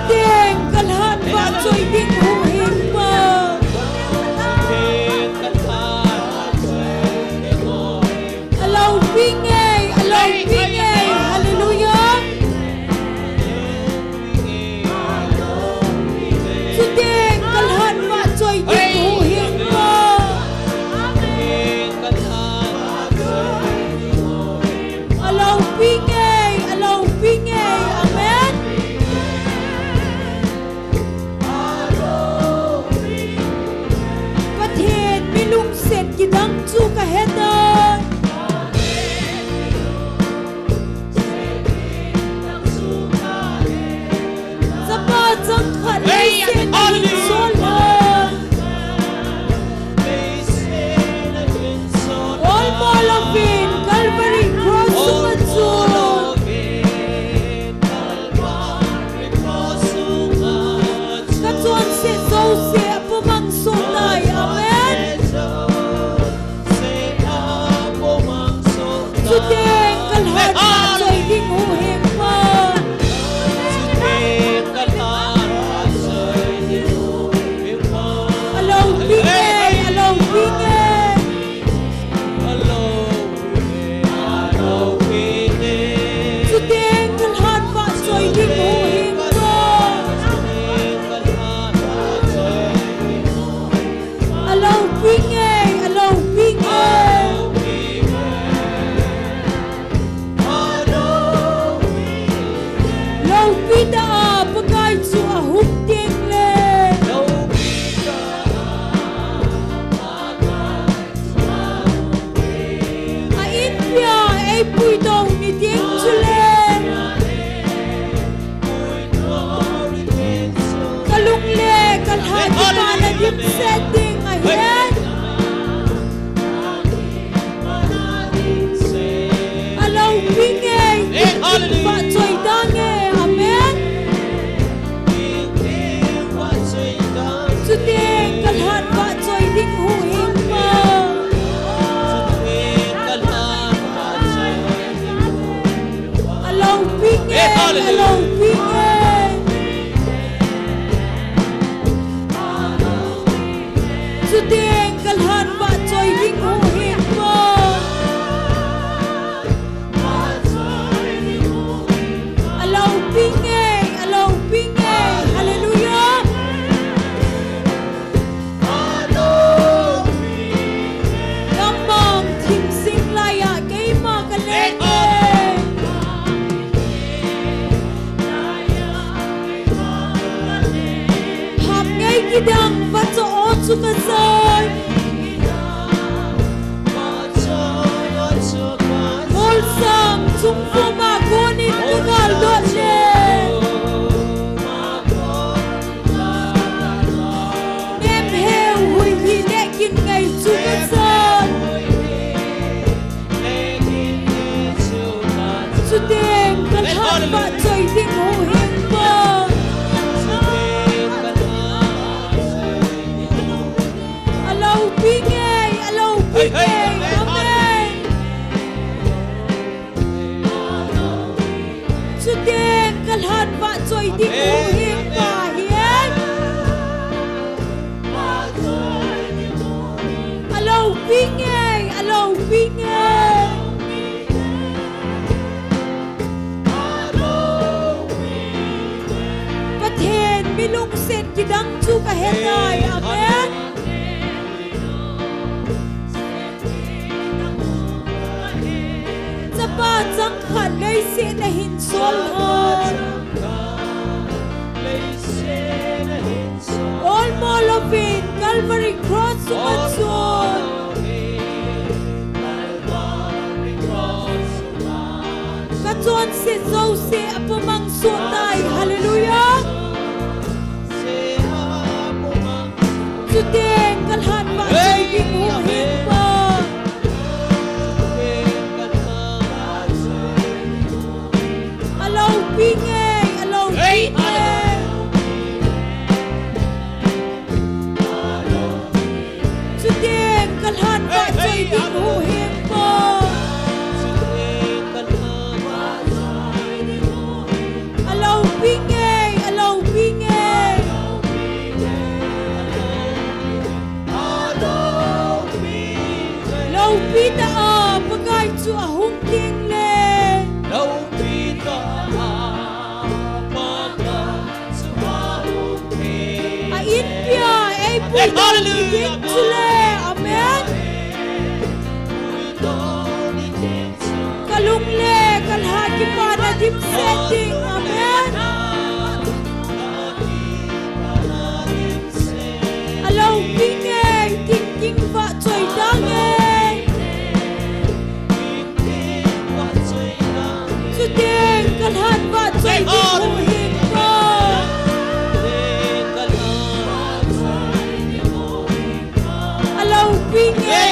Sudeng kalhan ba choy ding hu hing pa. Alaw bingay, hallelujah. Sudeng kalhan ba choy ding hu hing pa. Alaw bingay, amen. Set kidang chu kahetan Sapa jang khat lei sen hin sol all more of in Calvary cross Katuan se zo se apamang sonay amen. Sudeng kalhan ba choy ding hu hing pa. Alaw bingay, Sudeng kalhan ba choy ding hu hing pa. Alaw bingay, Law pida pagay su ahuk ting le. Ain pia ay pui dong ni ting chule. Kalung le kalhan di pa na dim setting ayan. Alaw bingay, ba choy dange amen. Sudeng kalhan ba choy ding hu hing pa. Alaw bingay, Sudeng kalhan ba choy ding hu hing pa. Alaw bingay, hallelujah. Gambang tim sing laya kay makalete. Hap ngay kidang bato o tsukasay. Molsam tsungpo magonit kagal dotle. Nem heu hui hi lekin ngay tsukasay. Sudeng kalhan ba choy ding hu hing pa. Alaw bingay, amen. Sudeng kalhan ba choy ding hu hing pa hiyan. Alaw bingay, Pathen milung set kidang chu kahetay amen. Sapa jang khat lei se na hin sol han all more of in Calvary cross sumatsun Katuan se zo se apamang sonay hallelujah. Sudeng kalhan ba choy ding hu hing pa. Alaw bingay, Sudeng kalhan ba choy ding hu hing pa. pui dong ni ding chule amen kalung le kalha ki pana dim setting amen alo pinge ting ting va choi dang su ding kalhan va choi ding hu hing ko alo pinge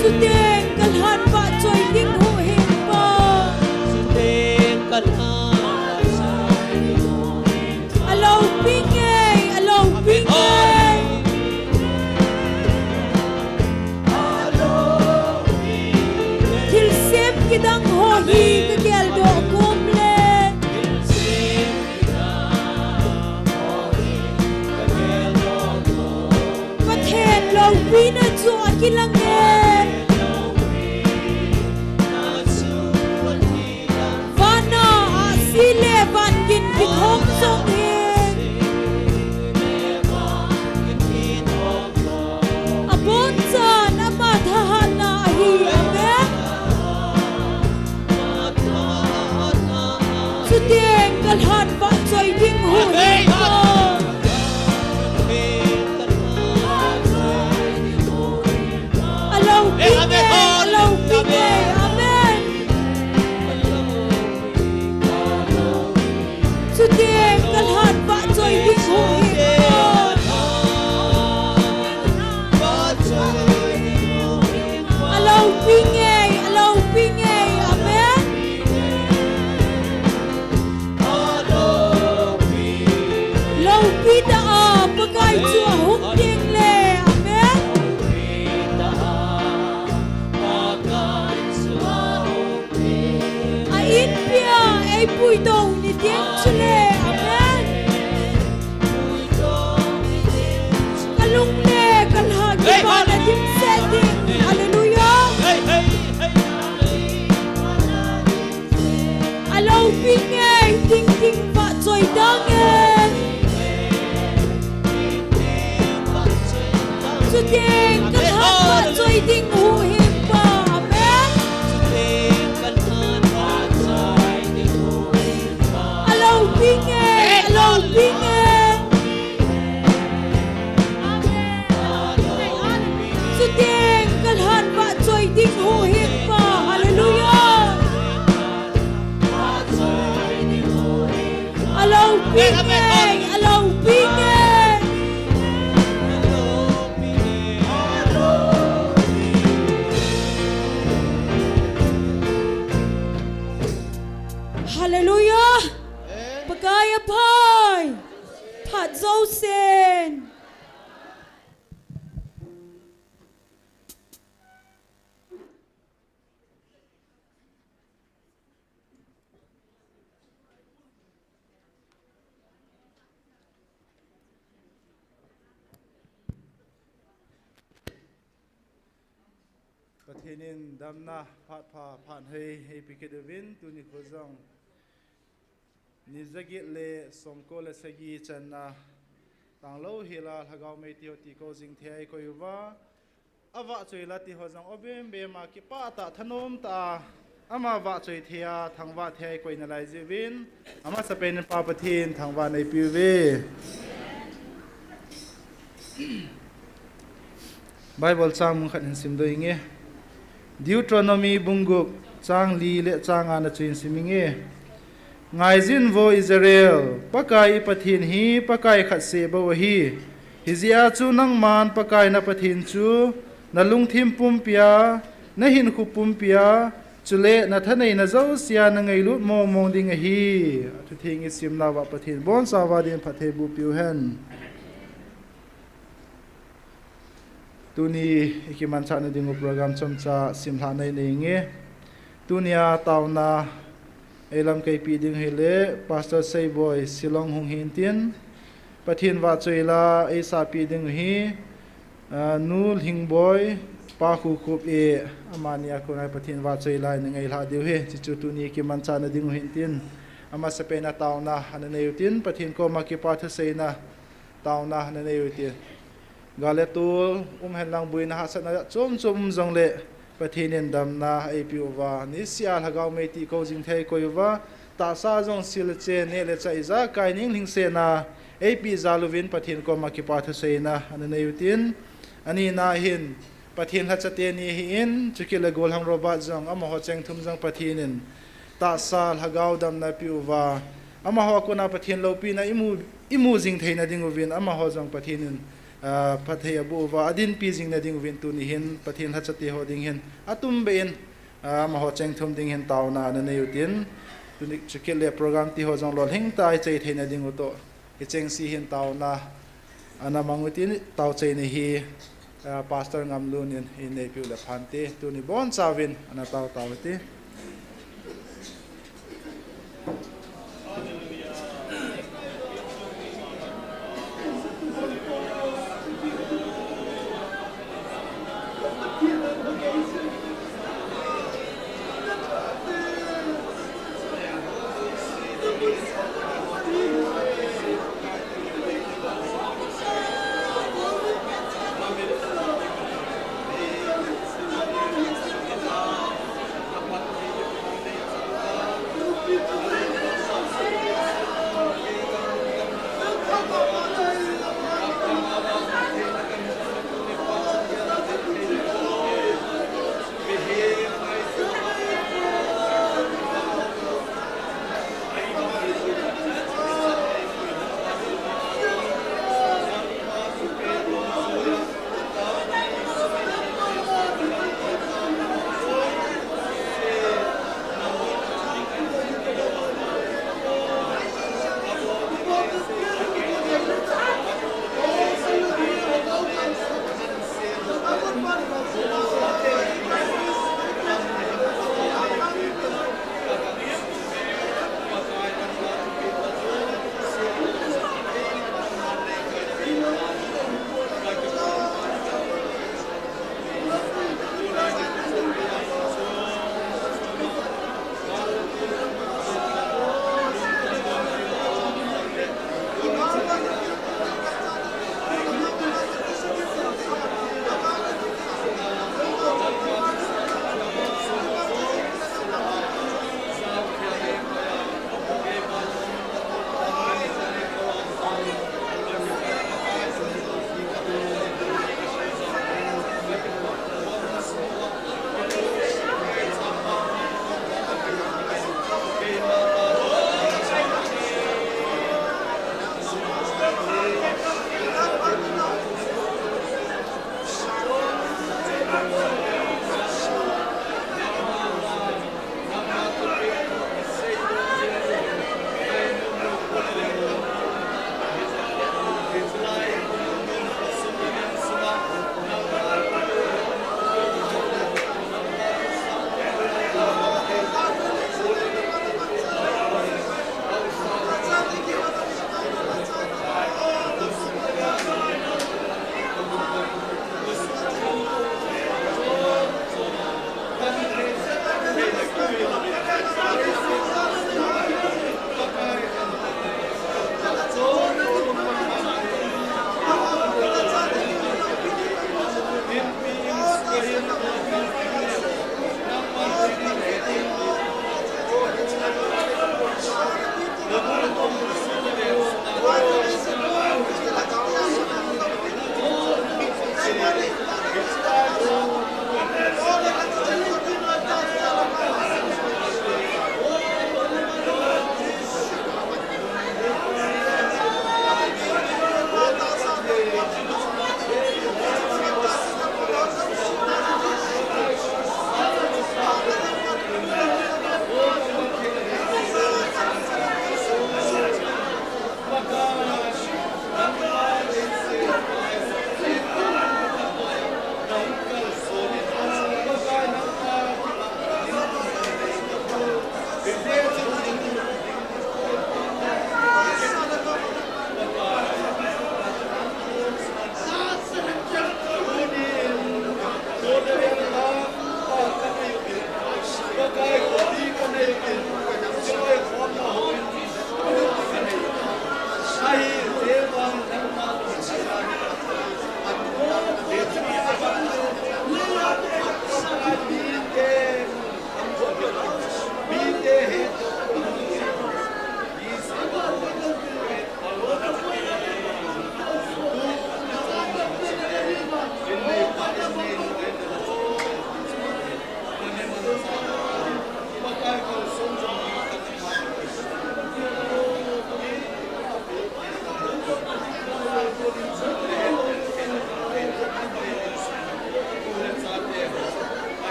su ding kalhan va choi ding hu hing ko alo pinge thil sem kidang ho hi ka gel do kum le ka then lo wi na chu akilang e vana asile van gin ki thom song he abon chan ama thahana hi amen su ding kalhan va choi ding hu hing ko alo pinge amen su ding kalhan va choi ding hu hing ko alo pinge amen lo pita a pakai chua hung ding le amen a in pia ei pui dong ni ding chule amen kalung le kalha ki bana dim setting hallelujah alo pinge ting ting va choi dang su ding kalha va choi ding hu hing pa amen alo pinge su ding kalhan va choi ding hu hing pa hallelujah alo pinge hallelujah pagaya pai phat zo sen Pathinin damna phat pha phan hei pikidwin tuni khozong nizagi le somko le sagi channa tanglo hila hagau mei ti hoti ko jing thai ko yuwa awa choila ti hozong obem be ma ki pa ta thanom ta ama wa choi thia thangwa thai ko na lai jiwin ama sapen pa pathin thangwa nei piwe Bible chang mung khat sim do inge Deuteronomy bunguk chang li le chang ana chin siminge ngaizin vo Israel pakai pathin hi pakai khat se bo hi hizia chu nang man pakai na pathin chu na lungthim pumpia na hin khu pumpia chule na thanei na zo sia na ngai lut mo mong ding hi thu thing sim la wa pathin bon sa wa din phathe bu piu hen tuni ikiman cha na dingu program chomcha simhla nei neinge tunia tauna elam kai pi ding hele pastor sei boy silong hung hin tin pathin wa choila e sa pi ding hi nul hing boy pa khu khup e amania ko nai pathin wa choila ngai la deu he chi chu tuni ikiman cha na dingu hin tin ama sepena taona ananeutin pathin ko makipathu seina taona ananeutin galetul henlang buina hasana chom zongle pathinin damna apiuwa nisial hagau meti ko jingthei koiwa ta sa jong silche ne le cha iza kaining hingsena ap zaluvin pathin ko makipathu seina ananeutin ani na hin pathin hachate ni hin chukila gol hang roba jong ama ho cheng thum jong pathinin ta sal hagau dam na piuwa ama ho ko na pathin lopi na imu jing theina dinguvin ama ho jong pathinin pathai abu wa adin pi jing na dinguvin tu ni hin pathin hachate ho ding hin atum bein ama ho cheng thum ding hin tauna na neutin tu chukile program ti ho jong lol hing tai chei theina dingu to hi cheng si hin tauna ana mangutin tau chei ni hi pastor ngamlunin in nepiu la phante tu ni bon chawin ana tau ti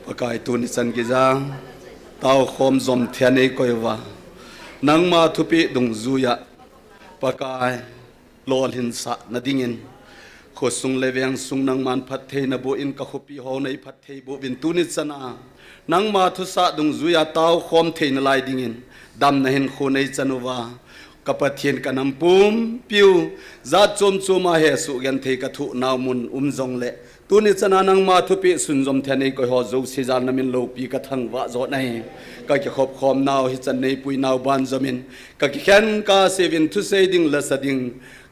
Pakai tunisan giza tau khom zom thianei koiwa nangma thupi dungzuya pakai lol hinsa nadingin khosung leweng sung nangman phathei na bo in ka khopi ho nei phathei bo bin tunisana nangma thusa dungzuya tau khom thein lai dingin dam na hin khonei chanuwa kapathian kanampum piu za chom choma he su gan thei ka thu naumun umjong le tuni chana nang ma thupi sunjom thanei ko ho zo sijal namin lo pi ka thangwa zo nai ka ki khop khom naw hi chan nei pui naw ban zomin ka ki khan ka sevin thu seding la sading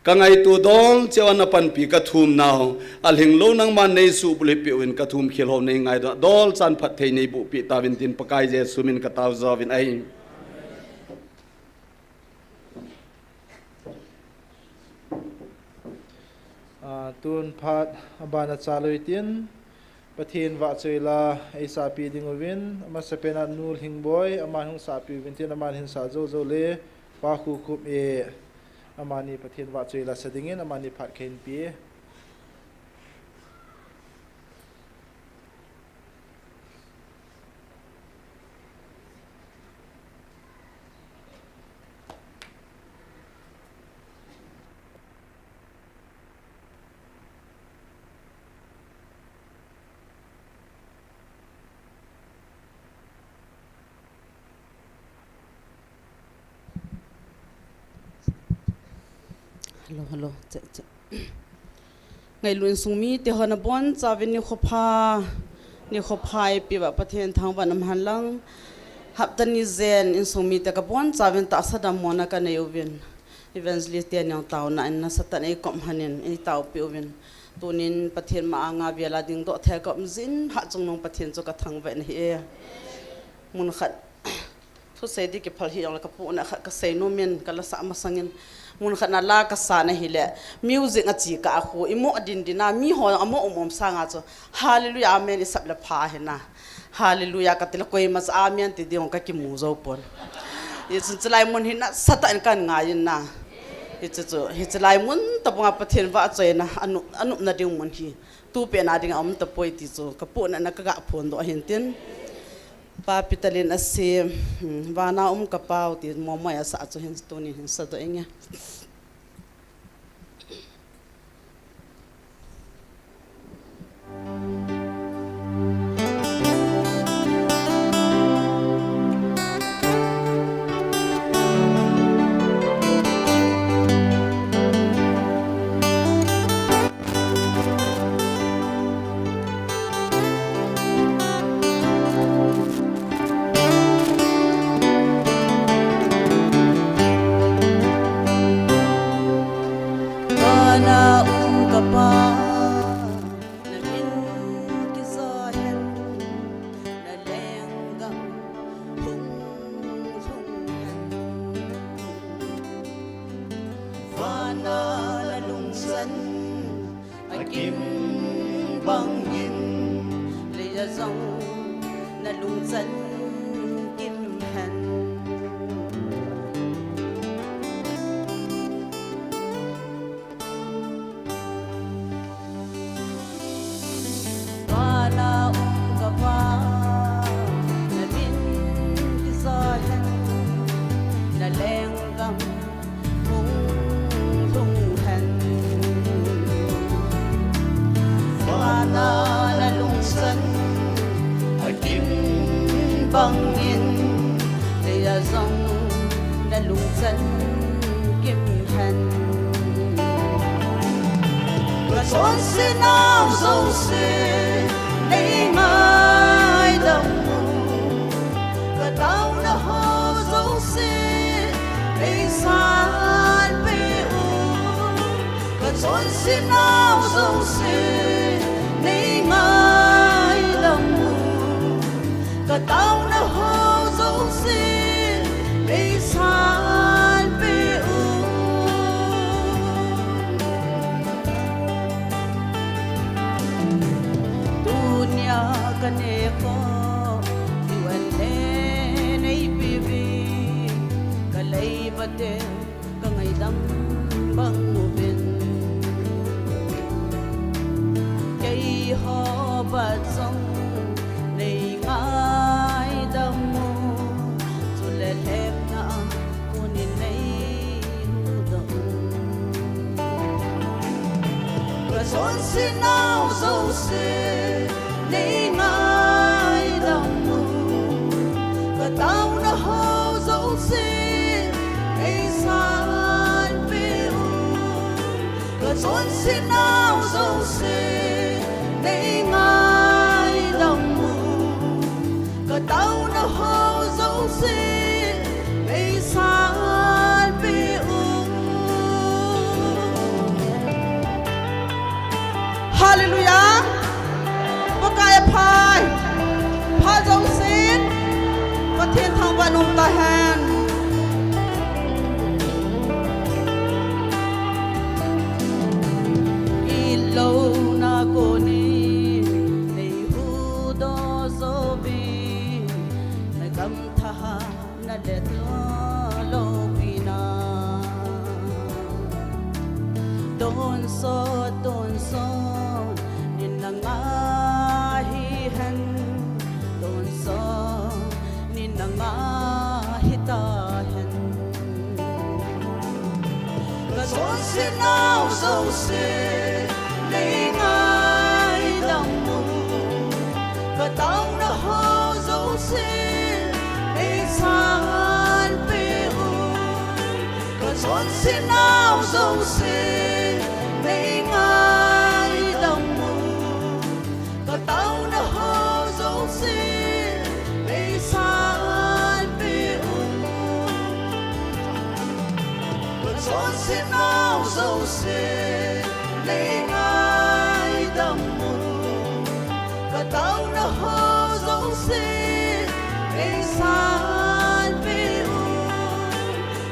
ka ngai tu dong chewana pan pi ka thum naw alhing lo nang man nei su buli pi win ka thum khil ho nei ngai do dol chan phat thei nei bu pi tawin tin pakai je sumin ka taw zawin ai tun phat abana chaloi tin pathin wa choila ai sa pi dingowin ama sapena nul hingboy ama hung sa pi vintin ama hin sa zo zo le pa khu khup e amani pathin wa choila sadingin amani phat khen pi Hello. Ngày luôn sung mi thì họ nằm bon cha bên ni khopa piwa pathen thang van nam hanlang hap tan ni zen in sung mi te ka bon cha bên ta sadam mona ka nei ovin eventually te nyang tauna in na satan ei kom hanin ei tau pi ovin tunin pathen ma anga viala ding do the kom zin ha chung nong pathen chu ka thang ven hi e mun khat thu se di ke phal hi ang ka pu na kha ka sei no men kala sa ma sangin mun khana la ka sa na hile music a chi ka khu imo adin dina mi ho amo omom sanga cho hallelujah amen sab la pha hena hallelujah ka tel koi mas amen ti diong ka ki mu zo pon it's chlai mun hina satan kan ngayin na it's chlai mun tapunga pathen wa choina anu na ding mun hi tu pe na ding am ta poi ti cho ka pu na ka ga phon do hin tin pa pitalin ase wana ka pau ti momo ya sa cho hin tu ni hin sa do enga Hãy subscribe cho kênh Ghiền Mì Gõ để không bỏ lỡ dam bang mu bin cây ho ba sông nei ngai dam mu tu le lem na kunin nei hu dong ra son sin nao zo se nei ngai dam mu ka tao na ho zo se ei san pe u ka son sin nao zo se nei ngai dam mu ka tao na ho zo se ei san pe u hallelujah pakai phai pha zo sin pa thiên thang va num ta han i lo na ko ni nei hu do zo bi na kam tha na le lo pina don so nin na nga hi han don so nin na nga hi ta han ka son sin nao zo se nei ngai dam mu ka tao na ho zo se ei san pe u ka son sin nao zo se nei ngai dam mu ka tao na ho zo se ei san pe u ka son sin nao zo se nei ngai dam mu ka tao na ho zo se ei san pe u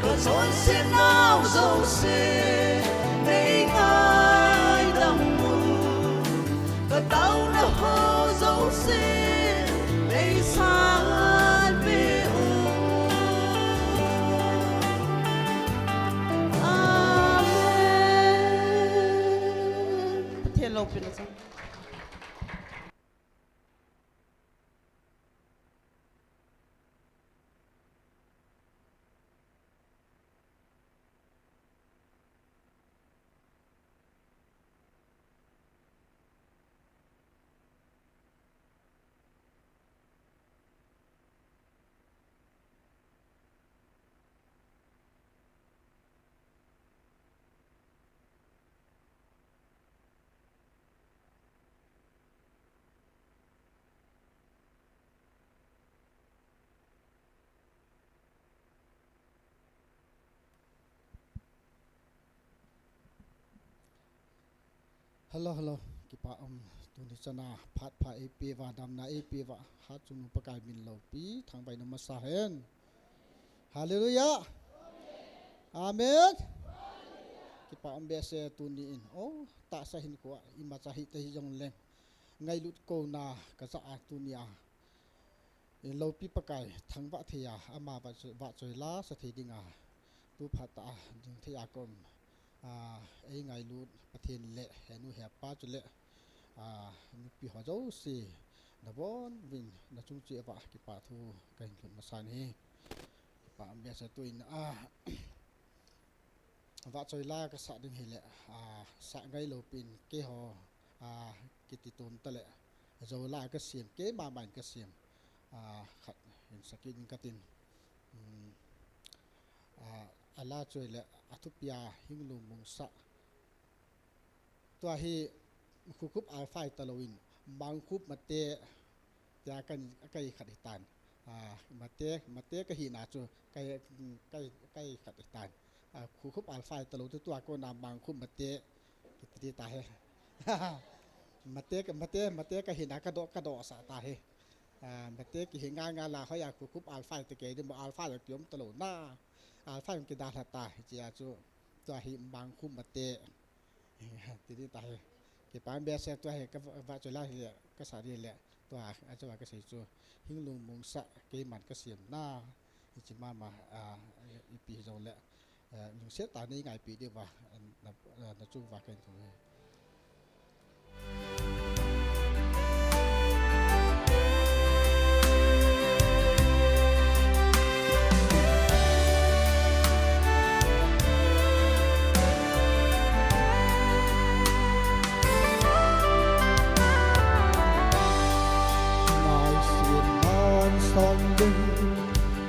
ka son sin nao zo se nei ngai dam mu ka tao na ho zo se ei san pe u amen thiên lâu pin sao hello kipa tu ni chana phat pha ep wa dam na ep wa ha chunu pakai min lo pi thang bai na sa hen hallelujah amen kipa be se tu ni in o ta sa hin ko i ma cha hi te hi jong leng ngai lut ko na ka sa a tu ni a in lo pi pakai thang ba thia ama ba choi la sa thi dinga tu phat ta ding thia kom ấy ngày luôn bắt thiên lệ hẹn hẹn ba chỗ lệ bị họ giấu xì là bốn mình là chung chuyện vậy cái bà thu cảnh chuyện mà sai này bà bây giờ tôi vợ chơi la cái sạ đinh hình lệ sạ ngay lầu pin cái họ cái tì tôm ta lệ rồi lại cái xiềng kế ba bảnh cái xiềng khát hình sắc cái cái tin ala chơi lệ atupia hing lu mong sa tua hi khukup alpha talowin bang khup mate ya kan kai khaditan mate ka hi na chu kai khaditan khukup alpha talow tua ko na bang khup mate ti ta he mate ka hi na ka do sa ta he mate ki hi nga la ho ya khukup alpha te ke de alpha ya tiom talow na alpha yung kita hata chia chu to hi bang khum mate ti ta he ke pan be se to he ka va chola hi ka sa ri le to a chu ka sei chu hing lung mong sa ke man ka siam na chi ma ipi zo le những xét tại đây ngày bị đi và nó chung và cái thôi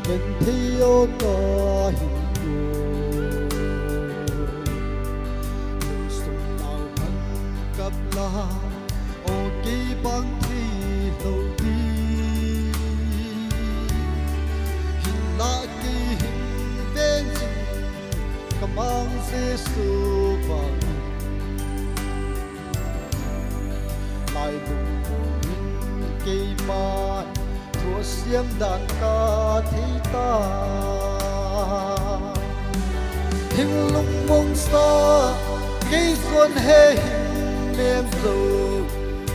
bên thiếu có hình sông nào vẫn cặp la ô kỳ băng thi lâu đi hình lạ kỳ hình bên dừng cầm mang Giêsu vàng lại lùng kỳ mai thua xiêm đàn ca thi ta hình lung mông xa gây xuân hê hình mềm dầu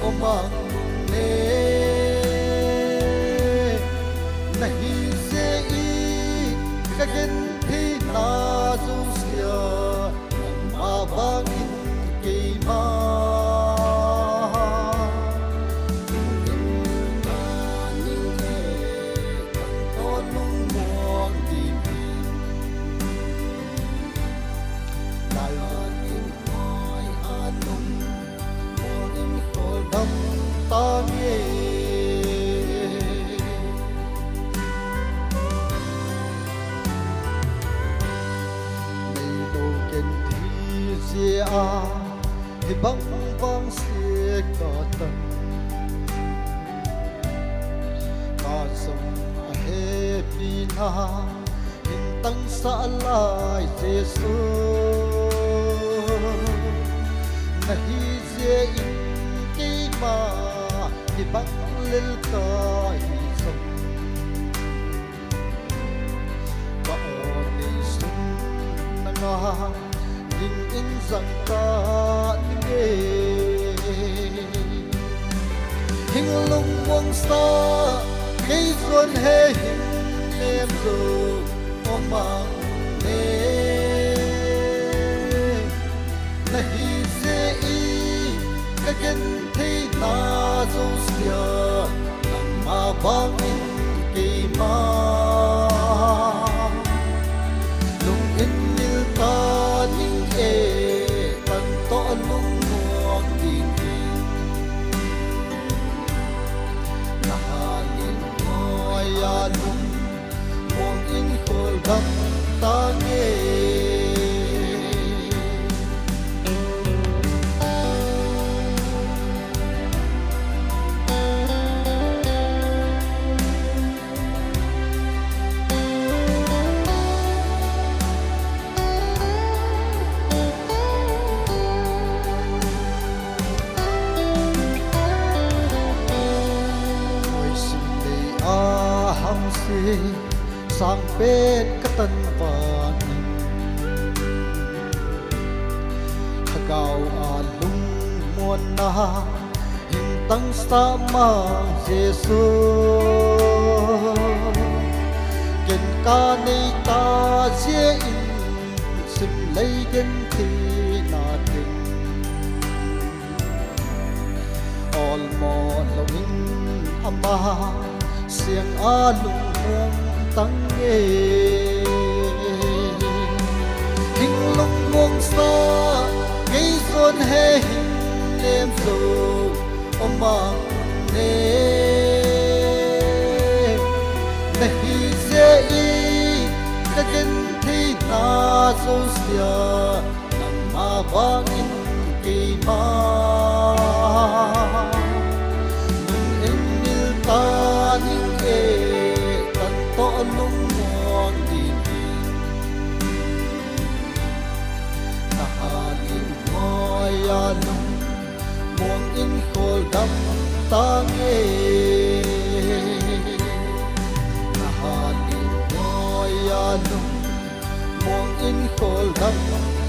ô mang nê này dễ ý các gen thi na dù xìa mà vang in kỳ ma ta nghe mấy đồ kén thi dễ thì băng vang sẽ cả tận cả sông hè pina hình tăng xã lại Giêsu này dễ mà thì bắt lên cõi sông và đi sông nanga hình in rằng ta nghe hình lung mong xa gây xuân hê hình em rồi ôm mang nê này dễ ý các gen thi na dù xìa mà vang in kỳ ma lung in như ta những ê tận to lung muộn tin là nhìn ngôi lung muộn in khổ đắm ta nghe sang bên các tân vạn gạo lung muôn na hình tăng sa mang Giêsu kiến ca này ta dễ in sim lấy kiến thi na tình all mo loving ama siang lung muôn tăng nghe hình lung muông xa gây xuân hê hình em rồi ôm mang nê này dễ ý các gen thi na dù xìa nằm mà vang in kỳ ma nung in như ta những ê to lung muộn tin na in ngôi lung muộn in khổ đắm ta nghe na in ngôi lung muộn in khổ đắm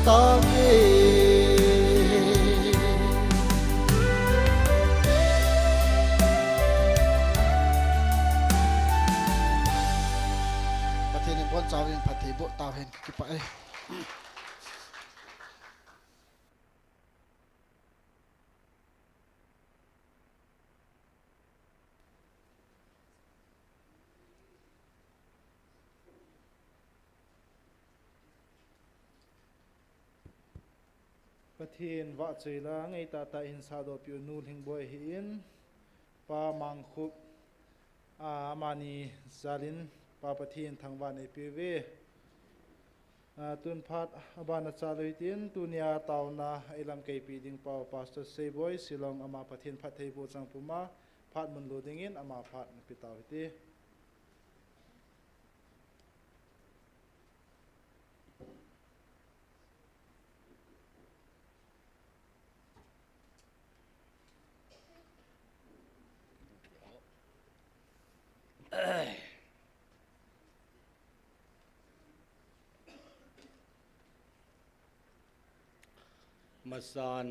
ta nghe cháu nên phát thị bộ tàu hình kịp vậy ประเทศวะจุยละไงตาตาอินซาโดปิวนูลหิงบอยหินปามังคุบมานีซาลินปาประเทศทางวันไอพีเวตุนพัดบานาจาลุยตินตุนียาตาวนาไอลำเกยปีดิงปาวปาสเตอร์เซบอยสิลองอามาประเทศพัดเทบูจังปุมาพัดมุนโลดิงินอามาพัดปิตาวิตีมาสาน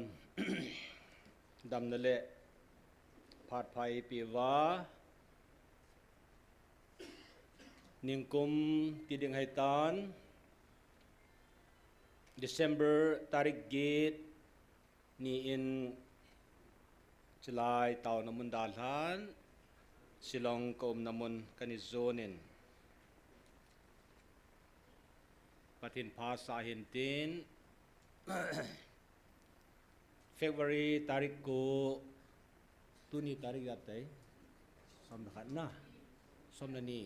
ดำนั่นแหละผาดไผ่ปีวานิงกุมติดิงไฮตาน December ตาริกเกตนี่อินจลายเตาน้ำมันดาลฮันสิลองกอมน้ำมันกันอิโซนินปฏินภาษาเห็นติน February tarik ko tu ni tarik datai som dekat nah som ni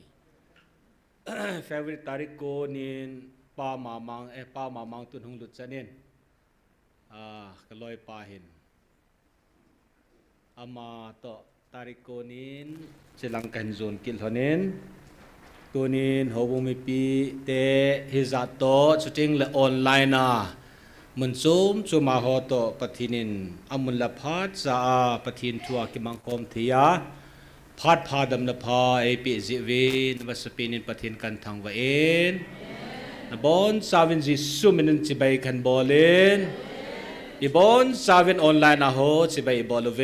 February tarik ko nin pa mamang tun hung lut sanin kaloi pahin ama to tarik ko nin silangkan zon kil honin tunin hobumi pi te hizato shooting le online naมันซูมจูมาฮอโตปฏินินอามุลลพัดซาปฏินทัวกิมังคมเทียพัดพาดำนภาเอปิจิวินวัสปินินปฏินกันทางวะเอ็นนบอนซาวินจิสุมินินจิบายกันบอลเลนอีบอนซาวินออนไลน์นะโฮจิบายบอลเว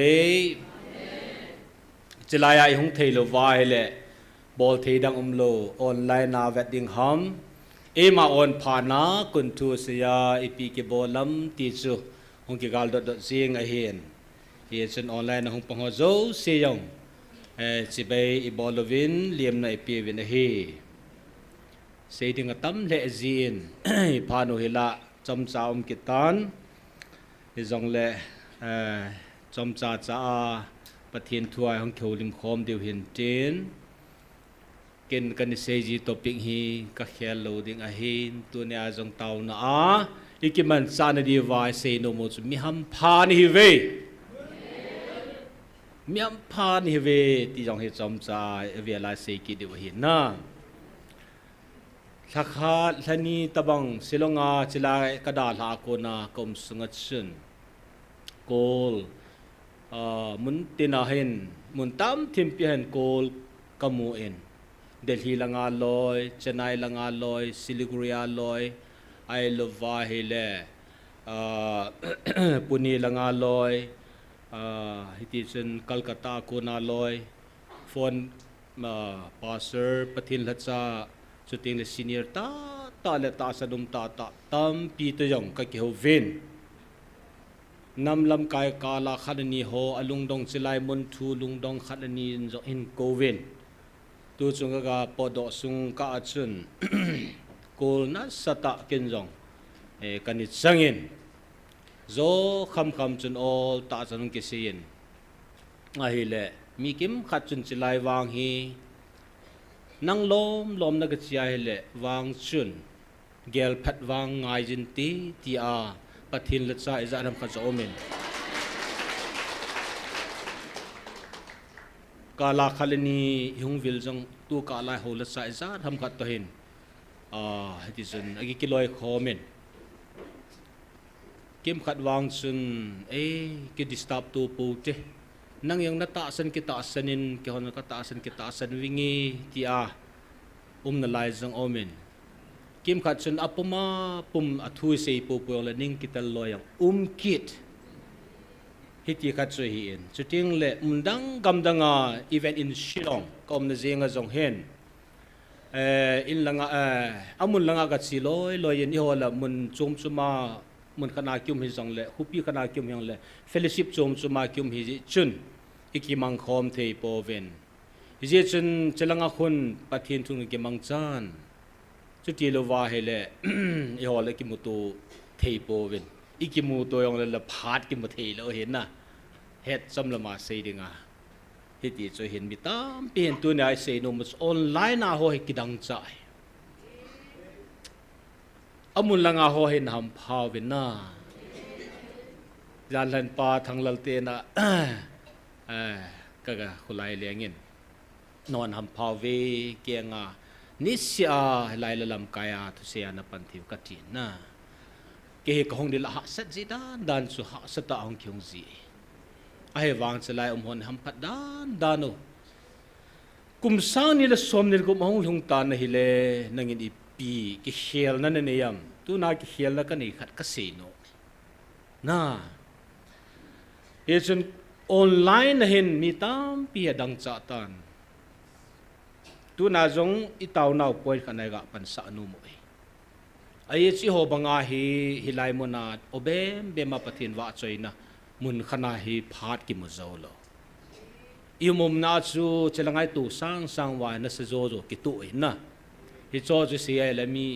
จิลายาอิฮงเทโลวายเลบอลเทดังโลออนไลน์นาเวดดิ้งฮัมเอมาออนพานาคุนทูเสียอีปีเกบอลัมตีจูหงกิกาลดดเสียงไอเห็นเฮียนออนไลน์นะหงปังหัวโจเสียงสิไปอีบอลวินเลียมในปีวินเฮเสียดิงตั้มเลจีนพานุเฮละจอมจ่ากิตันฮิจงเลจอมจ่าจ่าประเทศทัวร์ของเขียวลิมคอมเดียวเห็นเจนกินกันเสียจีตปิงฮีก็แค่โลดิ้งอาหินตัวเนี้ยจงเตาหน้าอีกมันสานดีวายเซโนโมจุมีฮัมพานิเวมีฮัมพานิเวที่จงเหตุจอมใจเวลาเสกิดวหินนะสักหาทันนี้ตะบังสิลงอาจิลากระดาษหาโกนากรมสงัดชุนโกลมุนตินาเห็นมุนตั้มทิมเปียนโกลกมูเอ็นเดลฮีลังอาลอยเชนไนลังอาลอยซิลิกุริอาลอยไอลวาเฮเลปุนีลังอาลอยฮิติชันคัลคัตตาโคนาลอยฟอนปาเซอร์ปทินลัตซาสุดที่เลซีเนียร์ตาเลตาสะดุมตาตัมปีตยงกะเกี่ยวเวนนำลำกายกาลาขัดนีโฮอลุงดงสิไลมนทูลุงดงขัดนีอินโกเวนตัวจงกะปอดสุงกะจุนโกลนัสตะกินจงกันนิสังอินโจคำจุนออลตาจนุงกิเซียนอาฮิเลมีกิมขัดจุนสิไลวางฮีนังลมนักเชียฮิเลวางจุนเกลพัดวางไงจินตีอาปะทินลัดซาอิจารัมขัดโอเมนกาลาคัลนียุงวิลจงตัวกาลาฮูลัดซาอิจารัมขัดตัวเห็นฮิติซุนอากิกิลอยคอเมนเกมขัดวางซุนกิดิสตับตัวปูเจนั่งยังนัตตาสันกิตาสันินกิฮอนนัตตาสันกิตาสันวิงีที่นาลายจังโอเมนเกมขัดซุนอัปมาปุ่มอัทุยเซปูปูและนิ่งกิตลอยยังกิดฮิติขัดซุยเห็นจุดที่เละมุนดังกำดังอีเวนต์อินชิลองก็นาเซียงจงเห็น อินลังอามุนลังกัดสิลอยยันอีหัวละมุนจุ่มจุมามุนขนาดคิมฮิซังเล่ฮุปีขนาดคิมยังเล่เฟลชิปจุ่มจุมาคิมฮิจุนอีกิมังคอมเทยโปเวนฮิจิจุนเจลังอาคนปะทินทุนกิมังจานจุดที่เราว่าให้เล่อีหัวละกิมุตุเทยโปเวนอีกิมุตุยังเล่ละพาดกิมุเทยเราเห็นนะเฮ็ดสำละมาเสียดิงาฮิติจะเห็นมิตามเปลี่ยนตัวไหนเสียนุมัสออนไลน์น่าหัวให้กิดังใจอามุนลังอาหัวเห็นหำพาวเวนน่าจานลันปาทางลัลเตน่ะก็คนไล่เลี้ยงเงินนอนหำพาวเวเกียงนิสยาไล่ละลำกายทุเสียนับปันทิวกัดจีน่ะเกี่ยกของดิละหักสัจจิดานสุหักสัตย์องคิงจีไอ้วางสลายหอนหำพัดดานโอกุมสางนี่ละสมนี่กุมห้องลงตานะฮิเลนังอินอีปีกิเชียลนั่นเนี่ยยังตัวนากิเชียลแล้วก็นี่ขัดกษโนน่าเอจนออนไลน์นะเห็นมีตามปีดังจัดตันตัวนาจงอิตาวนาป่วยกันในกับปันสานุมวยไอ้ที่หัวบังอาฮิไลมนาดอเบมเบมาปฏินว่าใจนะมุนขณะฮีพาดกิมุเจ้าโลอีมุมนาจูเจลังไอตูสร้างวายนัสโจโจกิตุอินะฮิโจจูเสียแล้วมี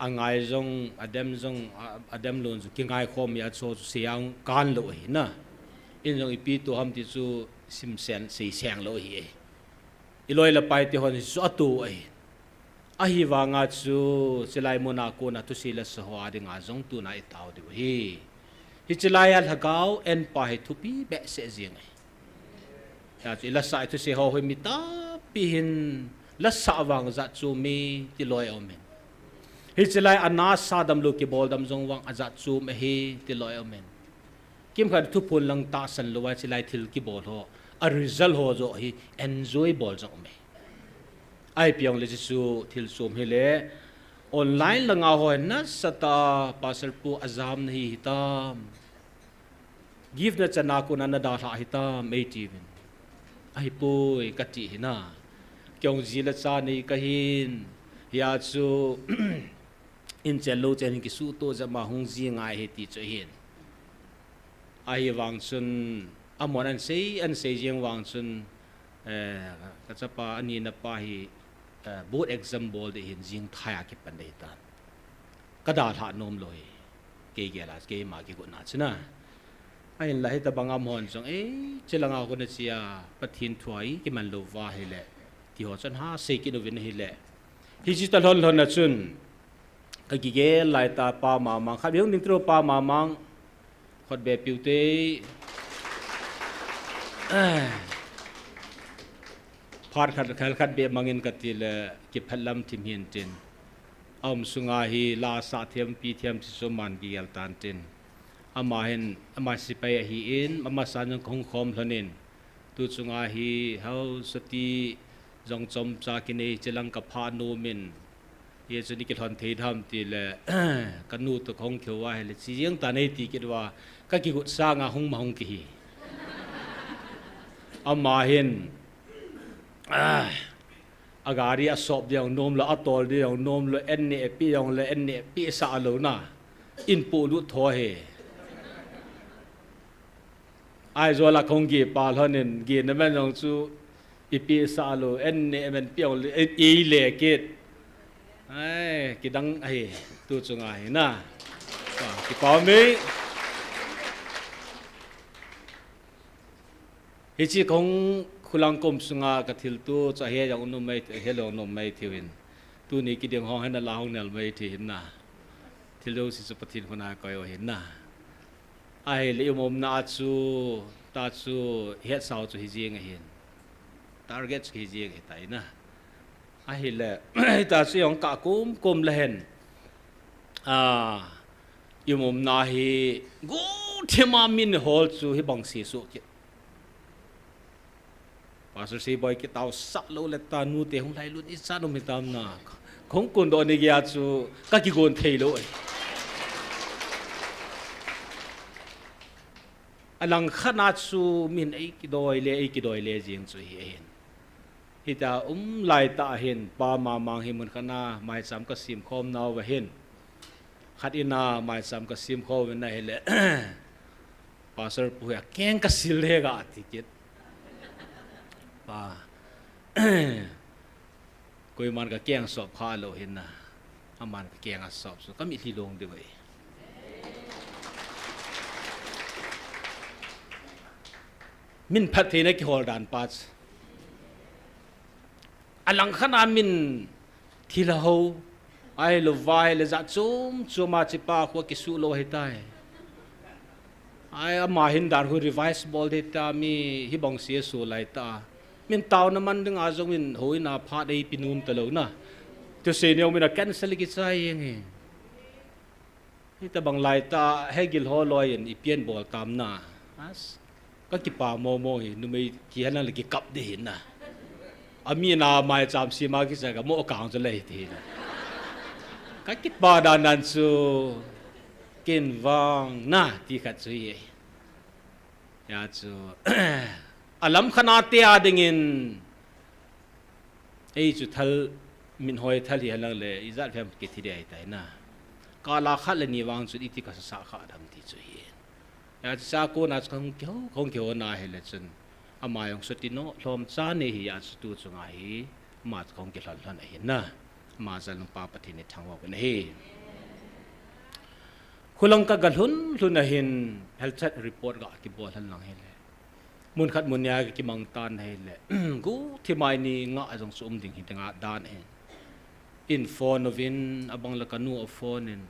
อังไงจงอเดมลุนจูกิงไงคอมยาโจจูเสียงการโลอินะอินจงอีปีตัวหำติจูซิมเซนสีเสียงโลอิอีลอยละไปที่หอนจูอัตุไออาฮิวางาจูเจลัยมุนาโกนาตุสิละสหัวดิ่งอาจงตูนาอิตาวดิวฮีฮิจลายลหกาวเอ็นปาฮิทุปีเบสเสียงไงอยากจะลักษณะที่เสียหอยมิตาปีหินลักษณะวางจัดจูมีที่ลอยเอาเมนฮิจลายอนาสาดัมลูกบอลดัมจงวางจัดจูมีฮีที่ลอยเอาเมนคิมขัดทุพพลลังตาสันลอยจิลายทิลกีบอลho a result ho jo hi enjoy ball jong me ai piang le chu thil sum hi le online langa ho na sata pasal pu azam nahi hitam give na chana ko na da tha hitam 18 ai poi kati hina kyong zila cha ni ka hin ya chu in chelo chen ki su to jama hung ji ngai he ti che hin ai wang chun amon an sei jeng wang chun ka cha pa ani na pa hi board exam bol de hin jing thaya ki pan dei tan ka da tha nom loi ke ge la ke ma ki ko na chna ai la hi ta bangam hon jong chelanga ko na chia pathin thuai ki man lo wa hi le ti ho chan ha se ki no vin hi le digital hon na chun ka gi ge lai ta pa ma mang kha biong ning tro pa ma mang khot be piu teพาดขัดขัดเบียมังอินกัติเลกิพลัมทิมหินจินอมสุงาฮีลาสาเทียมปีเทียมสิสมันกิยัลตันจินอามาเห็นอามาสิไปฮีอินอามาสานยังคงคอมทนินตุสุงาฮีเฮาสติจงจมจากินเอจลังกับพาโนมินเยสุนิกิทันเทธรรมตีเลกันนูตุคงเขียวว่าเลสิยังตาในตีกิดว่าก็กิกุศลงาหงมาหงกีอามาเห็นอากาศสอบเดียวนมละอัตโตเดียวนมละเอ็นเนปียองละเอ็นเนปีสาโลน่าอินปูลุทอเฮไอโซละคงกีปาลฮนินกีนมันจงซูอีปีสาโลเอ็นเนมันปียองเอเลกิดไอกิดังไอตูจงไอน่ะกิปามีฮิจิคงคุลังกลมสุงากทิลตัวจะเฮียอย่างนุ่มไม่เฮลนุ่มไม่ทิวินตัวนี้กิเดียงห้องให้นาลาห้องเนลไม่ทินน่ะทิลโลสิสุปทินคนอาก็ยเห็นน่ะไอ้เลี้ยมุมนาจูตาจูเฮ็ดสาวจูฮิจิงเห็น target ฮิจิงเห็นไตน่ะไอ้เล่ตาจูของกะกุมเล่นอยู่มุมนาฮีกูที่มามินฮอลจูฮิบังสีสุกิpasal si boy kita sak lo leta nu te hong lai lu ni sa no mi tam na khong kun do ni ya chu ka ki gon thei lo alang khana chu min ai ki doi le jing chu hi hen ฮิตาไลตาเห็นปามามังหิมุนขนาไม่ซ้ำก็ซิมคอมนาวเห็นขัดอินาไม่ซ้ำก็ซิมคอมนั่นแหละปาสร์ปุยแกงก็สิเลกาติกิตปากุยมันก็แกงสอบพาโลเห็นนะอามันก็แกงสอบสุก็มีที่ลงด้วยมินพัฒนากิฮอลดานปัสอลังขนามินที่เราไอโลวายเลจัดซูมาจิปาขวกิสุโลหิตายไออามาหินดานหัวรีไวส์บอลเดตามีฮิบองเสียสูไลตามินตาวน้ำมันดึงอาจงมินหอยนาพาได้ปินุมตะลุนะตัวเสียเนี่ยมินแคนเซลกิจใจยังไงที่ตะบังไลตาเฮกิลฮอลอยน์อีเปียนบอลตามนาก็กิปาโมโมหินุไม่กี่ฮันนั่นเลยกิกับได้เห็นนะอามีนาไม่จำซีมากิจกับโมกางจะเลยทีนะก็กิปาดานันซูกินวังนะที่ขัดซุยยาจูอลัมขนาดเตียดิ่งินไอ้จุดทัลมินหอยทัลที่ฮันเลยอิจัดเพิ่มกิที่เดียร์ไตนะกาลาขัดเลยนิวังจุดอิติกัสสาขาดำที่ซุยยาจะกูนัดคงเกี่ยวนาเฮเลจนอามายังสุดที่โนลมซาเนหิยาสุดสุงไงมาคงเกี่ยวลันเห็นนะมาจะลงปาปฏิเนทางว่าเป็นเฮคุณลองกักลุนเห็นเฮลท์รีพอร์ตก็กิบอลลังเฮเลมุนขัดมุนยากิมังตานเฮเลกูที่ไม่นี่งะจงสุ่มดิ่งหินงะดานเองอินโฟนวินอบังละกันูอโฟนิน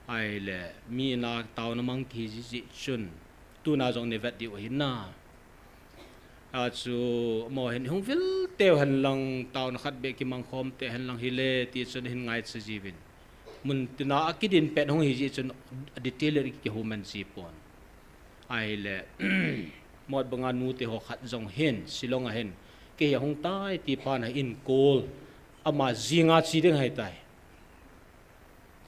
ไอเล่มีนาตาวน้ำมังคีจิชุนตูน่าจงเนเวดดิวหินนาอาจูมอเห็นหงฟิลเตวหันลังตาวนักขัดเบกิมังคอมเตหันลังฮิเลตีจนหินไงสจีวินมุนตินาอักดินเป็ดหงฮิจิจนดิเทลริกิโฮมันซีปอนไอเล่หมดบังอานูเตหกขัดจงเห็นสิลงเห็นเกี่ยหงใต้ตีปานอินโกลอามาจิงอาชีดึงให้ตาย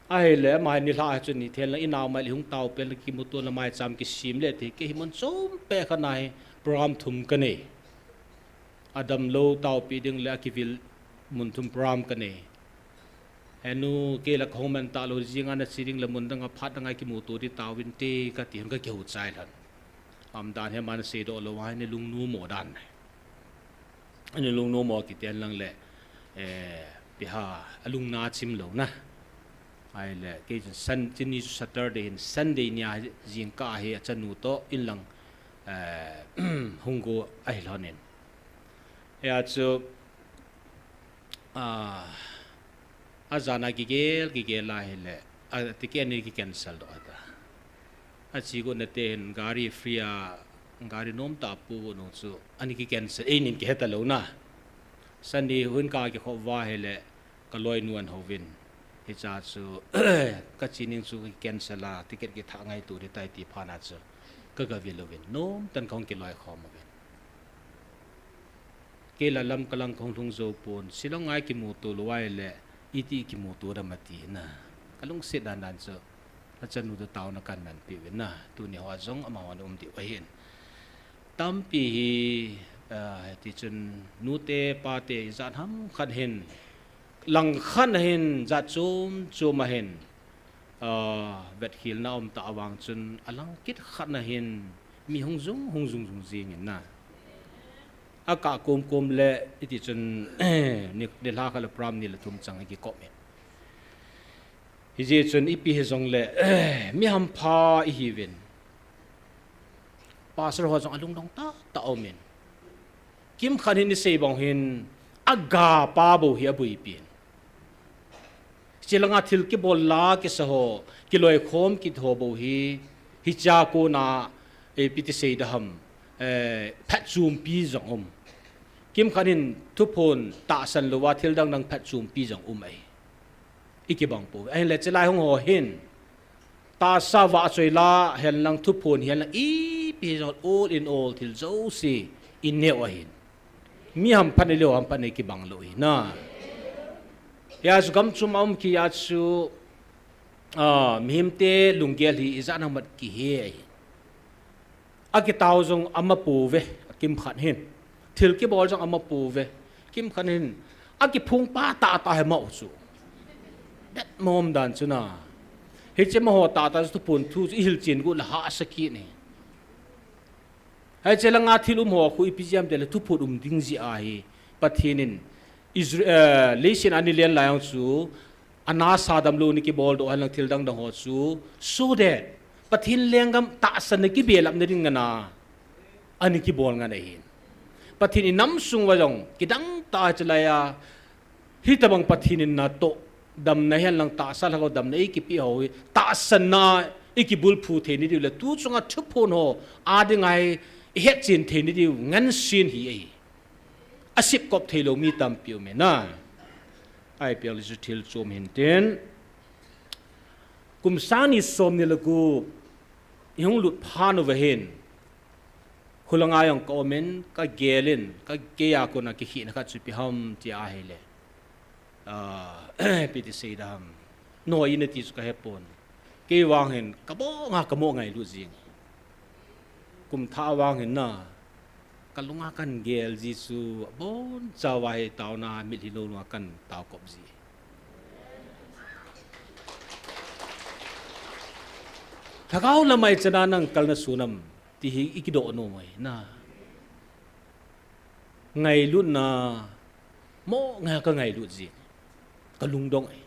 ไอ้เล่มาหนิลาจนนี่เทนละอินาวมาลิหงเตาเป็นละกิมุตัวละไม้จำกิชิมเล่ที่เกี่ยมันส้มเปะขนาดพร้อมทุ่มกันเองอดัมโลเตาปีดึงละกิวิลมุนทุ่มพร้อมกันเองเฮนูเกี่ยละของมันตาโลจิงอันนั้นสิดึงละมุนตั้งพัดตั้งไงกิมุตัวที่เตาวินเตก็ตีมันก็เกี่ยวใจทันอำดานให้มันเสียดอละไว้ในลุงนูโมดันอันนี้ลุงนูโมกิเตียนลังเล่ไปหาลุงนาชิมเหล่านะไอ้เล่เกี่ยสันจินิสัตย์เดย์ซันเดย์เนี่ยจิงก้าเฮียจันนูโตอินลังฮงโกไอ้เหล่านั้นเฮ้ยจูอาจารย์กิเกลลาเฮเล่ที่เกี่ยนี่กิแคนเซิลด้วยตาอาชีพนั้นเต็นการีฟรีอาการีโน้มตาปูโน้ตจูอันนี้กิแคนเซิลนี่กิเหตุเหล่านะสันดีหุ่นกากิขบว่าเฮเล่ก็ลอยนวลฮวินเฮจ้าจูก็จีนิงจูกิแคนเซิลาที่เกิดกิทางไงตัวที่ไต่ตีพานาจูก็กวิลวินโน้มตันของกิลอยขอมวินเกลัลำกำลังของทุงโจปูนสิลงไงกิมูตัวลอยเล่อีตีกิมูตัวดำตีนะก็ลงเสด็จนันจูอาจารย์นุตตาวนักการนันปีวินนะตัวนี้ว่าจงอามาวันติวเห็นตั้มปีที่จนนูเตปาเตจัดทำขันเห็นหลังขันเห็นจัดจูมาเห็นเวทหิลน่าตะวังจนอลังคิดขันเห็นมีหงซุงจริงนะอากาศกลมเละที่จนนี่เดลาคัลพรามนี่ละทุ่มจังกิโกเมฮิจิจนอีพีจงเละมีหำพาอีฮิวินปาสระหัวจงอลุงดงตาอเมนกิมขันหินนี่เสบองหินอากาปาบุฮิอบุยปีนเจลังอาทิลกิบอลลากิสโฮกิลอยโคมกิโฮบุฮิฮิจาโกนาปิติเสดหัมพัดซูมปีจงกิมขันหินทุพพลตาสันลวาทิลดังนังพัดซูมปีจงไออีกบังปูไอเลจลายหงหัวหินตาสาวะสวยลาเห็นลังทุพพลเห็นลังอีปีจง all in all ทิลโจซีอินเนวหินมีหำพันในเรื่องหำพันในกิบังลุยนะยาสุกัมจุมอมกิยาสุมีหิมเตลุงเกลีอิจานังมัดกิเฮอากิตาวจงอามาปูเวกิมขัดหินทิลกิบอลจงอามาปูเว kim khanin aki phung pa ta hai mau chu that mom dan chu na he che mo ta tu pun thu hil chin gu la ha saki ne hai che la nga thilum ho khu ipjam de la tu phut ding ji a hi pathinin Israel lesin ani len la yang chu ana sadam lu ni ki bol do halang thil dang ho chu so that pathin lengam ta san ki belam ne ring na ani ki bol nga nei pathin inam sung wa jong kidang ta chlaya hi tabang pathin na to dam na hen lang ta sa lago dam nei ki pi ho ta san na ikibul phu the ni le tu chunga thu phon ho adingai het chin the ni ngan sin hi ai asip kop thelo mi tam piu me na ai pial is til chom hin ten kum sani som ni lagu yong lut phan over hin khulanga yong komen ka gelin ka ke ya ko na ki hi na ka chu pi ham ti a hele pi ti sei dam no ina ti su ka hepon ke wang hin ka bo nga ka mo ngai lu jing kum tha wang hin na kalunga kan gel jisu bon chawai tauna mi hilo lu kan taw kop ji thagau lamai chana nang kalna sunam ti hi ikido no mai na ngai lu na mo nga ka ngai lu ji kalung dong ai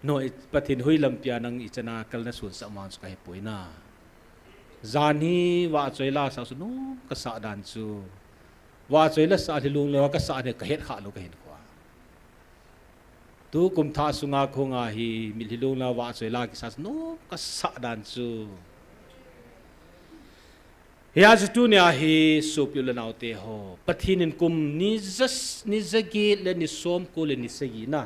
noi pathin hui lampia nang ichana kalna sun sa man ka he poina zani wa choila sa su no ka sa dan chu wa choila sa hilung le ka sa ne ka het kha lo ka hin kwa tu kum tha sunga khonga hi mi hilung la wa choila ki sa no ka sa dan chu ya tu ne hi so pi le nau te ho pathinin kum ni zagi le ni som ko le ni sagi na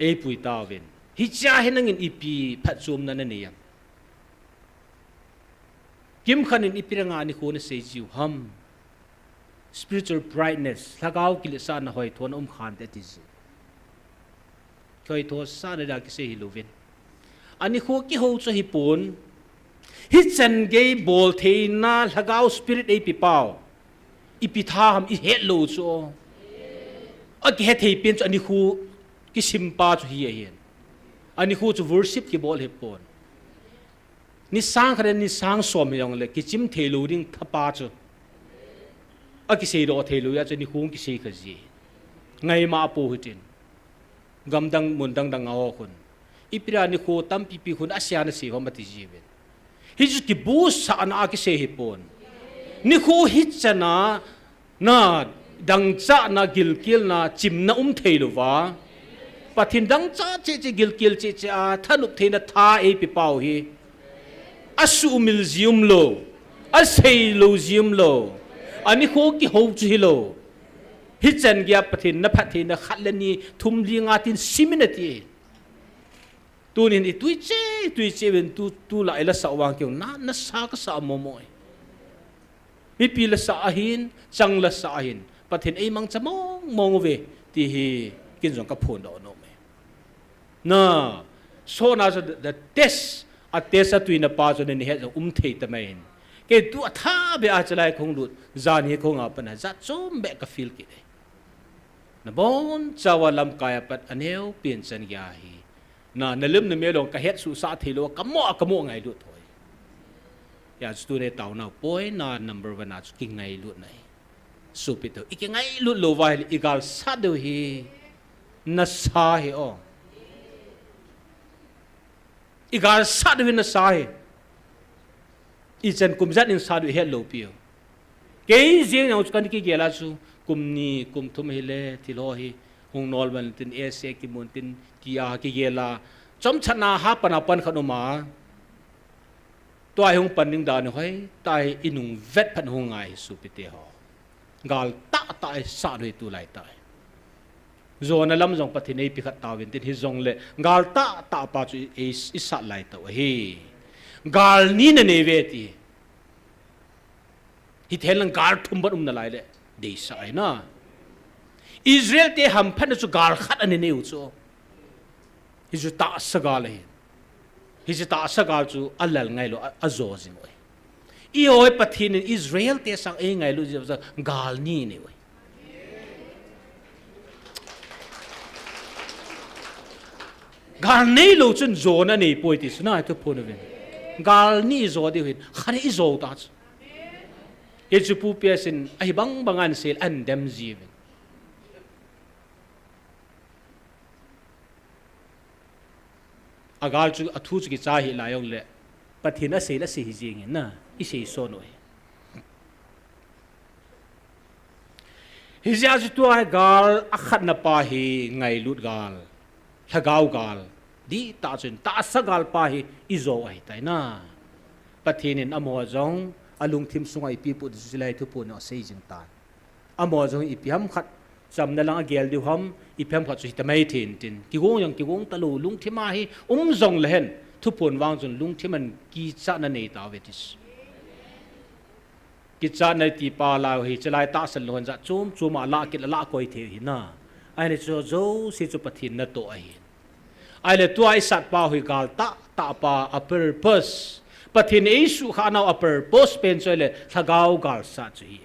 e pui ta ven hi cha hinang in ipi phat chum na ne yang kim khanin ipiranga ni khone sei jiu ham spiritual brightness lagau kilisa na hoi thon khan te ti ji khoi tho sa na da ki se hilovin ani kho ki ho cho hi pon hi chan ge bol theina lagau spirit ei pi pau ipi tha ham i het lo cho a ki het thei pin cho ani khu ki simpa cho hi hen ani khu cho worship ki bol he pon ni sang khare ni sang som yong le ki chim thelu ding thapa chu a ki sei ro thelu ya chu ni khung ki sei khaji ngai ma po hitin gam dang mun dang dang aw khun ipira ni kho tam pi pi khun asya na si ho mati jiben hi ju ki bu sa na ki sei hi pon ni kho hit chana na dang cha na gil kil na chim na thelu wa pathin dang cha che gil kil che cha thanup theina tha e pi pau hi asu mil zium lo asei lo zium lo ani kho ki ho chi lo hichan gya pathin na phathi na khatlani thum linga tin siminati tunin i tuiche wen tu la ila sawang kyong na sa ka sa momoi mi pi la sa ahin chang la sa ahin pathin ei mang chamong mongwe ti hi kin jong ka phon do no me na so na the test atesa tuina pa jo ne he thei ta main ke tu atha be a chalai khong lut zan he khong a pana za chom be ka feel ki na bon chawalam kaya pat aneu pin chan ya hi na nalim ne melong ka het su sa thelo kamo ngai lut thoi ya stu ne taw na poi na number 1 na ki ngai lut nai su pi to ik ngai lut lo wa igal sa do hi na sa hi o igar sadu na sai ichen kumzat in sadu hello pio ke jing yang kan ki gela su kumni kum thum hele thilo hi hung nol ban tin ese ki mun tin kia ki gela chom chana ha pana pan khanuma to ai hung pan ning da ni hoi tai inung vet phan hung ai su pite ho gal ta sadu tu lai tai zona lam jong pathinei pi khat tawin tin hi jong le gal ta pa chu isa lai to hi gal ni na ne ve ti hi thelang gal thum ba na lai le de sai na Israel te ham phan chu gal khat ani ne u chu hi chu ta sa gal hi hi chu ta sa gal chu alal ngai lo azo jing oi i oi pathin in Israel te sang e ngai lu ja gal ni ne oi gal nei lo chun zo na nei poi ti sna to phone ven gal ni zo di hin khani i zo ta e chu pu pe sin ai bang bangan sel an dem ji ven agal chu athu chu ki cha hi la yong le pathin a se la se hi jing na i se so noi hi ja chu to ai gal a khat na pa hi ngai lut gal thagau gal di ta chun ta sa gal pa hi i zo ai tai na pathin in amo jong alung thim sungai pi pu silai thu pu no sei jing tan amo jong i piam khat cham na lang agel di hom i piam khat chu hitamai thin tin ki gong ta lu lung thima hi zong le hen thu pun wang chun lung thiman ki cha na nei ta vetis ki cha na ti pa la hi chalai ta san lon ja chum ala ki la koi the hi na ai le zo si chu pathin na to ai ai le tu ai sat pa hui gal ta pa a purpose pathin ei su kha na a purpose pen choi le thagau gal sa chi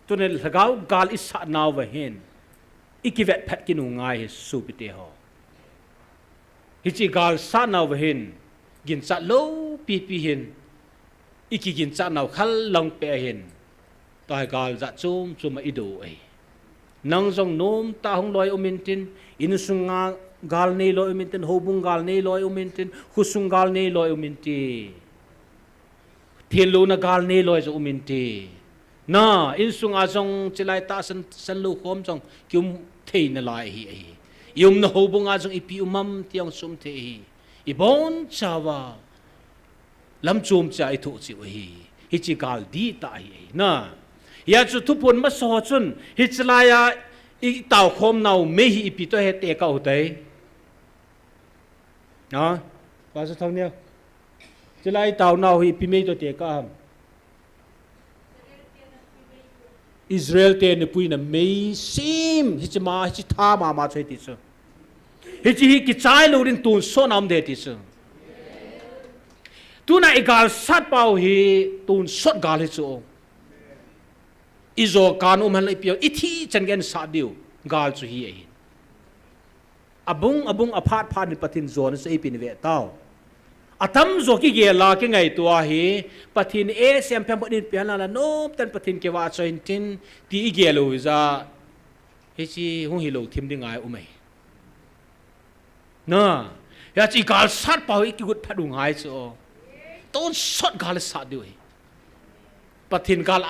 tu ne thagau gal is sa naw wa hen ikivet phat ki nu ngai hi su pi te ho hi chi gal sa naw wa hen gin cha lo pi hen iki gin cha naw khal long pe hen ta gal za chum i do ai nang jong nom ta hong loi umin tin in sunga gal nei loi umin tin hobung gal nei loi umin tin khusung gal nei loi umin ti thiên lu na gal nei loi zo umin ti na in sunga jong chilai ta san lu khom jong kyum thei na lai hi ai yum na hobung a jong ipi umam tiang sum the hi i bon chawa lam chum cha i thu chi hi chi gal di ta ai na ya chu thu pun ma so chun hi chlaya i tau khom nau me hi pi to he te ka hotai na ba sa thong ne chlai tau nau hi pi me to te ka ham Israel te ne pui na me sim hi chma hi tha ma choi ti chu hi ki chai lo rin tun so nam de ti chu tu na igal sat pau hi tun sot gal hi chu izo kan man lai pio ithi changen sa diu gal chu hi ai abung aphat phan ni pathin zone se pin ve taw atam zo ki ge la ki ngai tua hi pathin e sem phem bodin pian la no tan pathin ke wa choin tin ti ge lo za he chi hung hi lo thim ding ai umai na ya chi gal sat pau ki gut phadung ai chu ton sot gal sa diu pathin gal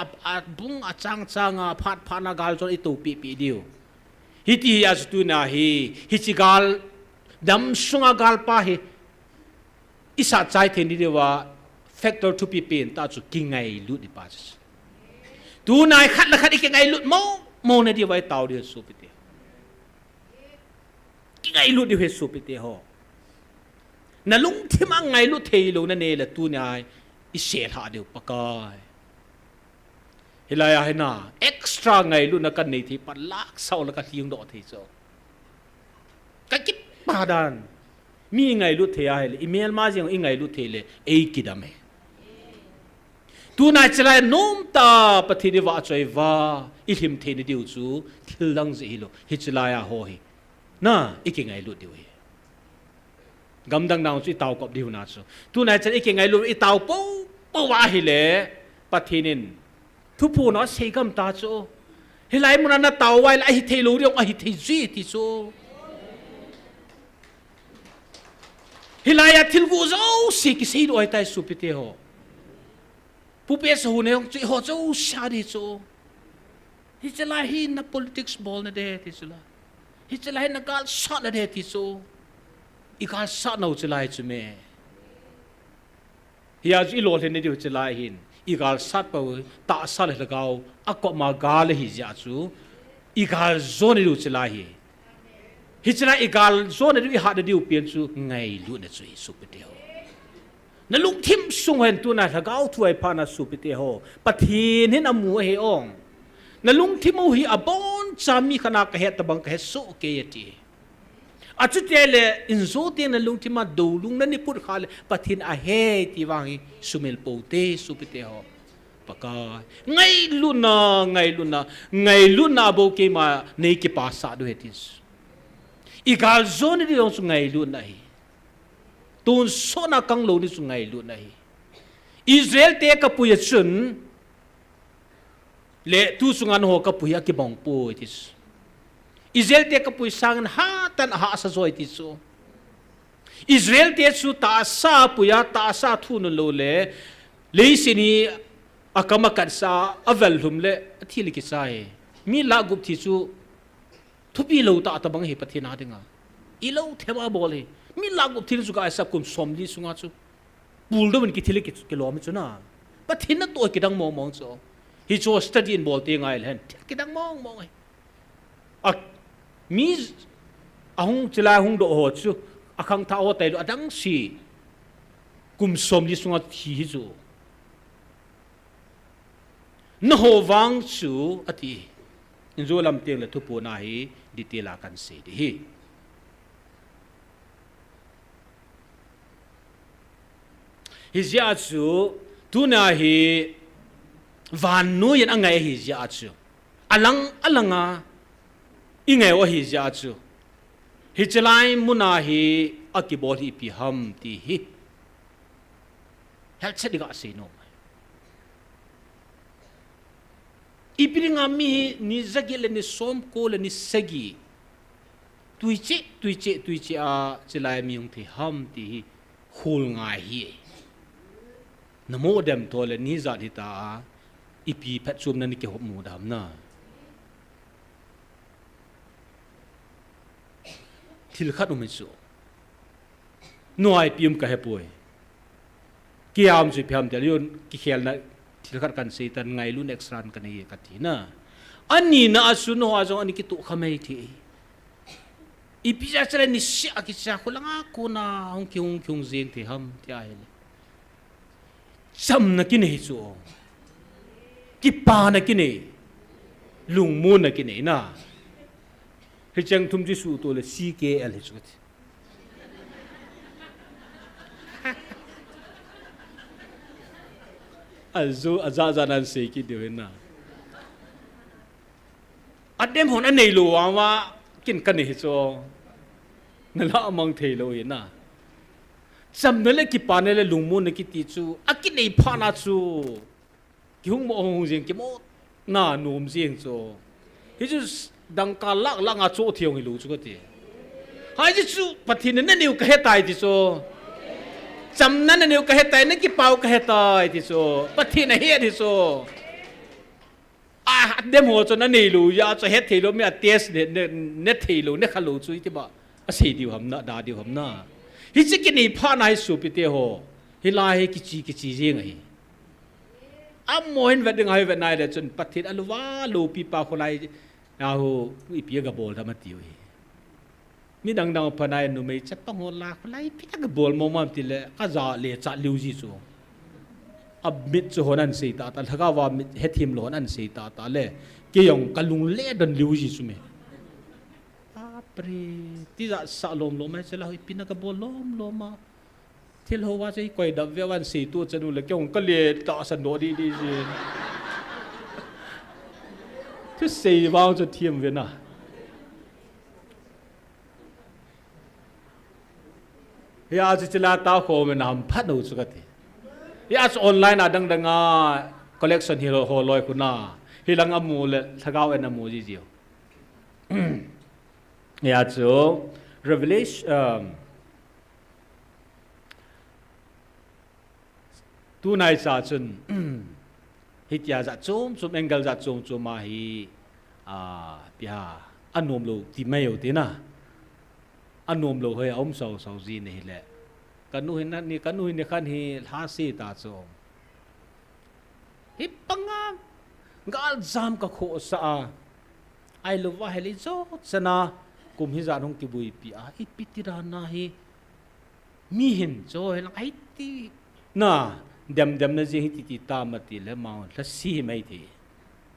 bung achang phat phana gal chon itu pi diu hiti as tu na hi chi gal dam sunga gal pa hi isa chai then di wa factor to pi pen ta chu kingai lu di pa tu nai khat la khat kingai lu mo na di wai taw di su pi te kingai lu di he su pi te ho na lung thima ngai lu thei lo na ne la tu nai i se tha de pakai hilaya hina extra ngai lu na kan nei thi pat lak sau la ka thiang do thi so ka kit pa dan mi ngai lu the ai le email ma jeng i ngai lu the le e kidame tu na chlai nom ta pathi de wa choi wa i him the ni diu chu thil lang ji lo hi chlaya ho hi na i ki ngai lu diu hi gam dang naw chu taw kop diu na chu tu na chlai i ki ngai lu i taw po wa hi le pathinin thu pu nó sei gam ta chu hilai mun na taw wai la hi thei lo riong a hi thei ji ti chu hilai a thil gu zo si ki sei do ai tai su pi te ho pu pe so ne chi ho zo sha di chu hi chala hi na politics bol na de ti chu la hi chala hi na gal shot na de ti chu i gal shot no chala chu me hi a ji lo le ne di chala hin igal sat pa ta sal le gao akop ma gal hi ja chu igal zone lu chla hi chla igal zone ri ha de diu pian chu ngai lu na chu su pe te ho na lung thim sung hen tu na gao thuai pa na su pe te ho pathin hin amu he ong na lung thimu hi abon chami khana ka he tabang ka he su ke yati achu tele inzo te na lung tima do lung na ni put khale pathin a he ti wangi sumel pote supite ho paka ngai luna bo ke ma nei ki pasa do hetis igal zone di dong sungai luna hi tun sona kang lo ni sungai luna hi Israel te ka puya chun le tu sungan ho ka puya ki bong po hetis Israel te ka puy sangan ha tan ha sa zoi ti so Israel te su ta sa puya ta sa thu no lo le sini akamakat sa avel hum le thili ki sai mi la gup thi su thupi lo ta bang he pathina dinga I lo thema bol he mi la gup thil su ka sab kum somli sunga chu pul do min ki thili ki lo mi chu na pathina to ki dang mong so hi cho study in bol te ngai len ki dang mong a mi ahung chila hung do ho chu akhang tha ho tai lo adang si kum som li sunga thi hi chu no ho wang chu ati inzo lam teng la thupu na hi ditela kan se di hi hizia chu tu na hi van nu yan angai hizia chu alanga ingay wa hizia chu hichalai muna hi akibol hi pi ham ti hi hel chediga se no ipiringa mi ni zagile ni som ko le ni sagi tuiche a chilai mi yung thi ham ti hi khul ngai hi namo dem tole ni za di ta ipi phat chum na ni ke hop mu dam na thil khat um chu noi pium ka hepoi kiam ju phiam te yon ki khel na thil khat kan se tan ngai lu next ran kan ye ka thi na ani na asu no ajo ani ki tu khamei thi ipi ja chre ni sia ki cha khulanga ko na hong kyung zeng the ham ti ai le sam na ki nei chu ki pa na ki nei lung mu na ki nei na Hijang tum ji su to le CKL hi chuti azu aza nan se ki de na adem hon an nei lo wa kin kan hi cho na la amang thei lo ina sam na le ki pa na le lung mu na ki ti chu akin nei pha na chu ki hung mo hung jing ki mo na nom jing cho hi chu dang ka lak nga cho thiong hi lu chu ka ti hai ji chu pathin na niu ka he tai ti so cham na niu ka he tai na ki pau ka he tai ti so pathin na he ti so a dem ho cho na nei lu ya cho he thei lo mi a test ne thei lo ne khalu chu ti ba a sei diu ham na da diu ham na hi chi ki nei pha nai su pi te ho hi la he ki chi jing ai a moin ve ding hai ve nai de chun pathin aluwa lo pi pa khulai aho ipi ga bol da mati oi mi dang panai nu mei chat pang la khulai pi ga bol mo mam ti le ka za le cha liu ji chu ab mit chu honan sei ta thaga wa mit he thim lo an sei ta le ke yong kalung le don liu ji chu me apre ti za sa lom lo mai chela pi na ga bol lom ma thil ho wa sei koi da ve wan sei tu chanu le kyong ka le ta san do di ji tu sei wang cho thiam ve na ya ji chila ta kho me nam phat no chu ka ti ya online a dang collection hi ho loi ku na hi lang amu le thagao en amu ji ji ya chu revelation tu nai sa chun hit ya za chum angle za chum ma hi pia anom lo ti mai yo te na anom lo he om so ji ne le kanu hin ni khan hi ha si ta chom hi panga gal jam ka kho sa ai lo wa heli zo chana kum hi za nong ki bui pi a i pitira na hi mi hin zo he ai ti na dem na jing ti ta ma ti le ma la si mai ti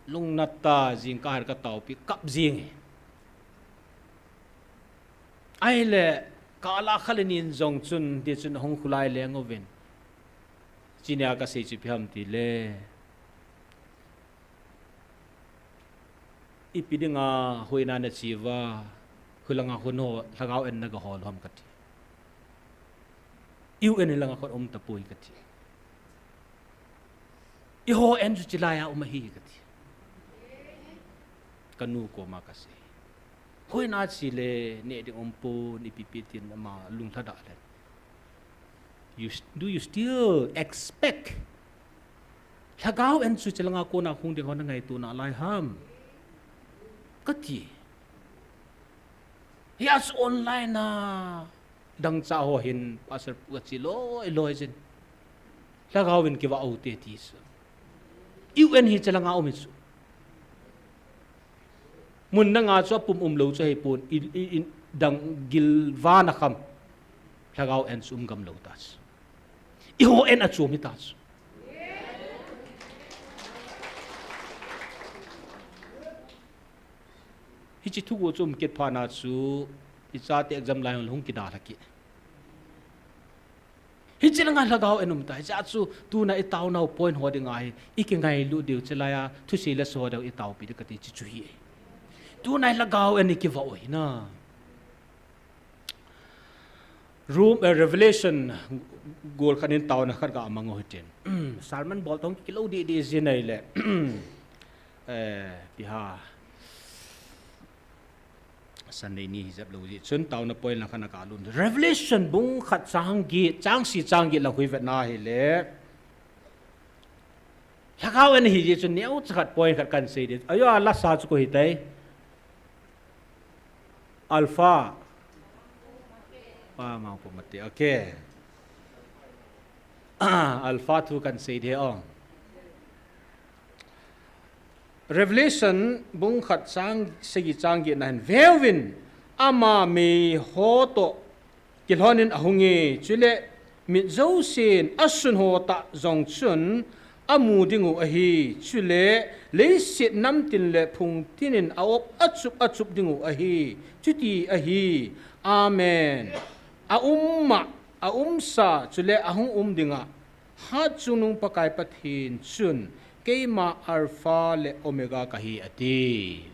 lung na ta jing ka har ka tau pi kap jing ai le kala khalenin zong chun de chun hong khulai le ngoven chinia ka sei chi pham ti le ipidinga hoina na chiwa hulanga huno lagau en na ga hol hom kati iu en langa khot tapui kati i ho en chu chilaya umahi kati kanu ko makase hoina chile ne de ompo ni pipitin ma lung thada le do you still expect lagau en chu chilanga ko na khung de hon ngai tu na lai ham kati hias online na dang cha ho hin pasar pu chi loi jin lagawin ki wa au te ti sa un hi chalanga omis mun na nga cho pum lo cho he pun in dang gilwa na kham lagaw en sum gam lo tas I ho en a chu mi tas hi chi thu go chum ket phana chu I cha te exam lai hong ki da la ki hi chilanga lagaw enum ta cha chu tu na I taw na point ho de ngai I ke ngai lu deu chelaya thu si la so de I taw pi de ka ti chi chu hi tu na lagaw en ki va oi na room revelation gol khanin taw na khar ga amang ho ten salman bol tong ki lo di zinai le biha Sunday ni hizab lo ji chun taw na point la khana ka lun revelation bung khat chang gi la hui vet na hi le lagaw en hi ji chun neu chat point khat kan sei de ayo la sa chu ko hi tai alpha mau po mati okay alpha tu kan sei de ong revelation bung khat segi chang gi nan velvin ama me hoto kilhonin ahungi chule mi zosin asun hota zong chun amu dingu ahi chule leisit namtin le phung tinin aop achup dingu ahi chuti ahi amen a umsa chule ahung dinga ha chunung pakai pathin chun keima alpha le omega kahi ati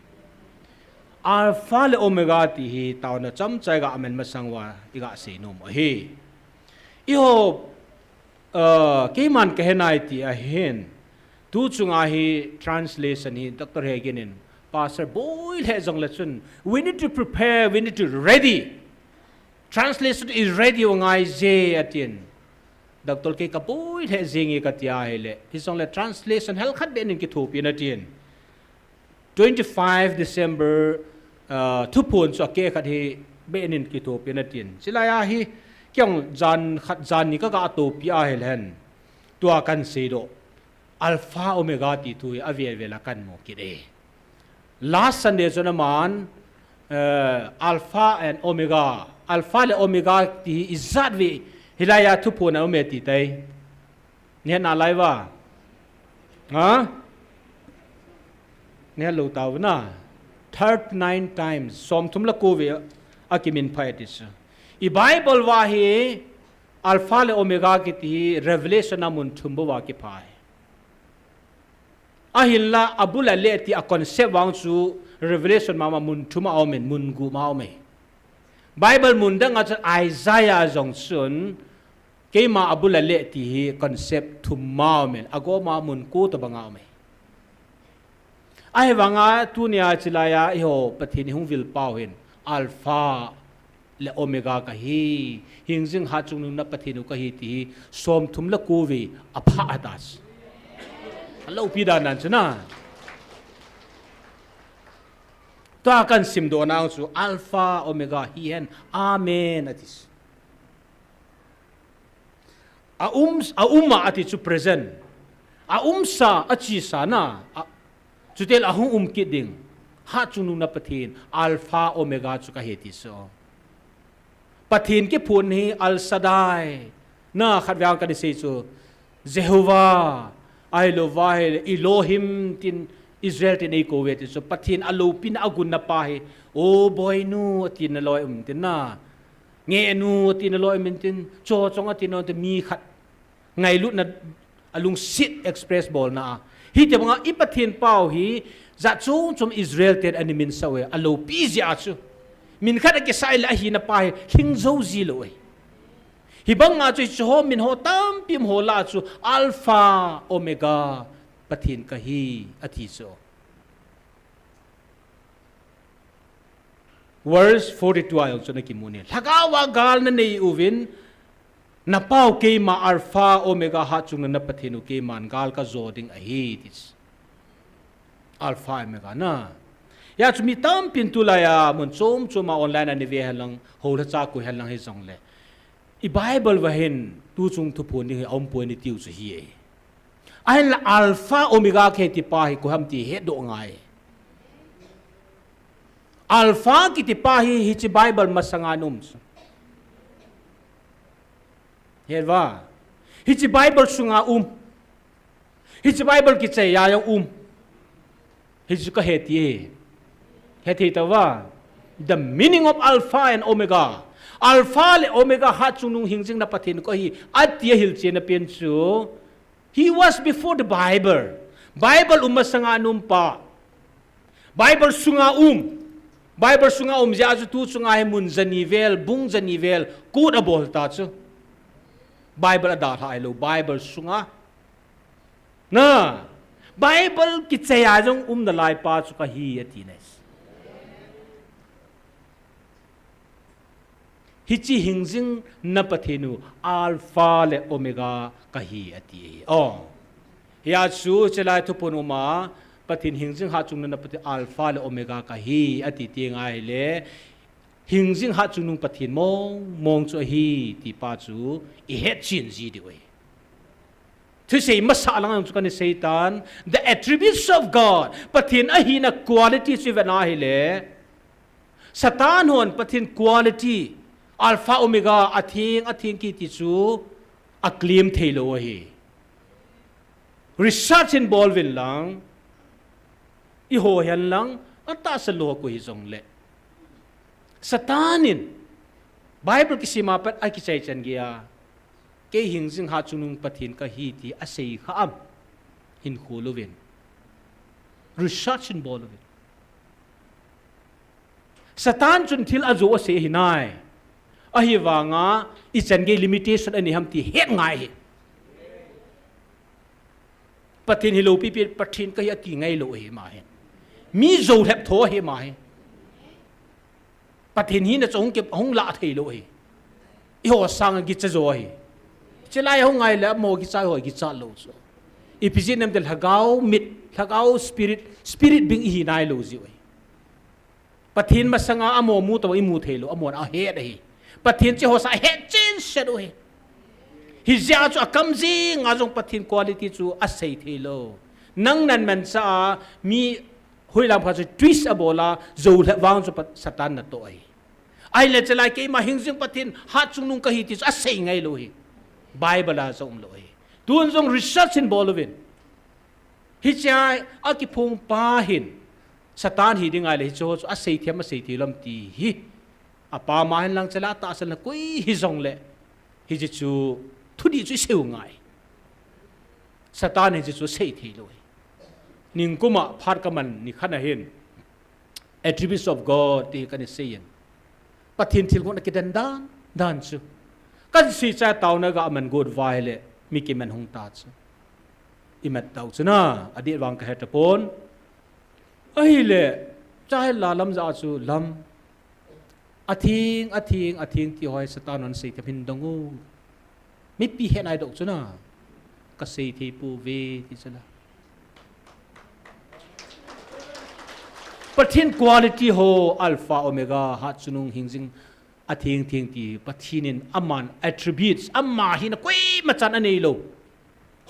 alpha le omega ti hi tauna cham chai ga amen masangwa iga se nom ahi iho keiman kehenai ti ahen tu chunga hi translation hi Dr. Haginin pastor boy he jong la chun we need to prepare we need to ready translation is ready ngai je atin Dr. K kapoy he zingi katia hele hisong le translation hel khat benin ki thupi na tin 25 December thu pon so ke khat hi benin ki thupi na tin silaya hi kyong jan ni ka ga to pia helen tua kan se do alpha omega ti tu avia vela kan mo ki de last Sunday zona man alpha and omega alpha le omega ti izat vi hilaya thu pona me ti tai ne na lai wa ha ne lo taw na 39 times som thum la ko ve akimin phai tis I bible wa hi alpha le omega ki ti revelation amun thumbo wa ki phai ahilla abula le ti a concept wang chu revelation mama mun thuma aumen mun gu ma me bible mun dang at Isaiah jong sun keima abula le ti hi concept thumma men ago ma mun ku to banga me ai wanga tunia chilaya iho pathin hung vil pau hin alpha le omega ka hi hingjing ha chung na pathinu ka hi ti som thum la ku vi apha adas allo pida nan chuna ta kan sim do na chu alpha omega hi hen amen atis a umma ati chu present a umsa achi sana chutel ahung kiding ha chunu na pathin alpha omega chu ka heti so pathin ke phun hi al sadai na khatwang ka se chu jehovah I love Elohim tin Israel tin ei ko wet so pathin alo pin agun na pa he o boy nu tin na loi tin na nge nu tin na loi min tin cho chong a tin no te mi khat ngai lut na alung sit express ball na hi te banga ipathin pau hi za chung chum Israel ten animin sawe alo pi zia chu min khat ke sai la hi na pa he hing zo zi lo hi bang nga chu ho min ho tam pim ho la chu alpha omega pathin ka hi athi so verse 42 ayo chu na ki mune lagawa gal na nei uvin na pau ke ma alpha omega ha chung na pathinu ke man gal ka zoding a hi this alpha omega na ya chu mi tam pin tu la ya mun chom choma online ani ve halang ho la cha ku halang hi jong le i bible wa hen tu chung thu phun ni om po ni tiu chu hi e ai la alpha omega ke ti pa hi ko ham ti he do ngai alpha ki ti pa hi chi bible masanga num herwa hi chi bible sunga hi chi bible ki che ya yo hi chu ka he ti ta wa the meaning of alpha and omega alpha le omega ha chunung hingjing na pathin ko hi atia hil che na pen chu he was before the bible masanga num pa bible sunga bible sunga ja chu tu chunga he mun janivel bung janivel kut abol ta chu bible ada thai lo bible sunga na bible ki cheya jong na lai pa chu ka hi atines hi chi hingjing na pathinu alpha le omega ka hi ati ya chu chelai thu punuma pathin hingjing ha chung na pathi alpha le omega ka hi ati ti ngai le hingjing ha chung nung pathin mong chu hi ti pa chu I het chin ji di we to say masa lang chu kan Satan the attributes of God pathin a hi na quality chi vena hi le Satan hon pathin quality alpha omega athing ki ti chu a claim thelo hi research involved in lang I ho hian lang ata sa lo ko hi jong le Satanin Bible ki sima pat ai ki chai chan gia ke hingjing ha chunung pathin ka hi ti a sei kha am hin kholovin research involved in Satan chun thil azo se hinai ahi wanga I chan ge limitation ani ham ti het ngai hi pathin hi lo pi pathin ka hi ti ngai lo hi ma he mi zo hep tho hi ma he pathin hi na chong ke hong la thei lo hi I ho sang gi cha zo hi chelai ho ngai la mo gi cha ho gi cha lo so I pizin nam del hagao spirit bing hi nai lo ji oi pathin masanga amo mu to I mu thei lo amon a he da hi pathin che ho sa he chin se do hi hi ja chu akam ji nga jong pathin quality chu a sei thei lo nang nan man sa mi hoi lam pha chu twist abola zo la wang chu Satan na to ai le chelai ke ma hingjing pathin ha chung nung ka hi ti a sei ngai lo hi bible a zo lo hi tun jong research in bolovin hi chai a ki phung pa hin Satan hi ding ai le chu a sei thiam a sei thi lam ti hi apa ma hin lang chala ta asal na koi hi jong le hi ji chu thudi chu seu ngai Satan hi ji chu sei thi lo ning kuma phar ka man ni khana hin attributes of God ti kan seyen pathin thil ko na kidan dan chu kan si cha tauna ga man good vile mi ki man hung ta chu imat tau chuna adi wang ka hetapon ai le chai la lam za chu lam athing ti hoi Satan on sei tapin dongu mi pi he nai dok chuna ka sei thi pu ve ti chala pathin quality ho alpha omega ha chunung hingjing athing ti pathinin aman attributes amma hin koi machan anei lo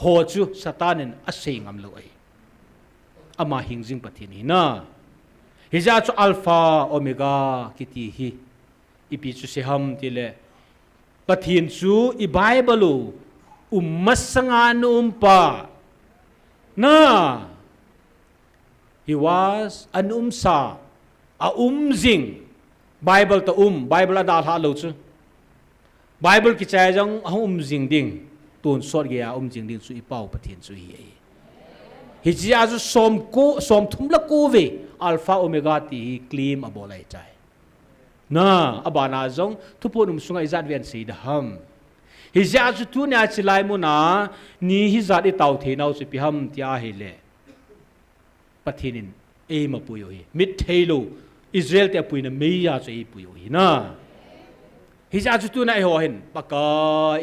ho chu Satanin asei ngam lo ai ama hingjing pathin hi na hija chu alpha omega kiti hi ipi chu se ham ti le pathin chu I bible masanga pa na he was an sa a jing Bible ta Bible ada ha lo chu Bible ki chai jong a jing ding tun sot ge a jing ding chu I pau pathin chu hi ji a chu som thum la ko ve alpha omega ti claim abolai chai na abana jong tu ponum sunga izat ven si da ham hi ja chu tu na chilai mu na ni hi zat I tau the nau chu pi ham tia hi le pathinin e ma pu yo hi mit thelo Israel te pui na mei ya chu e pu yo hi na hi ja chu tu na ho hin paka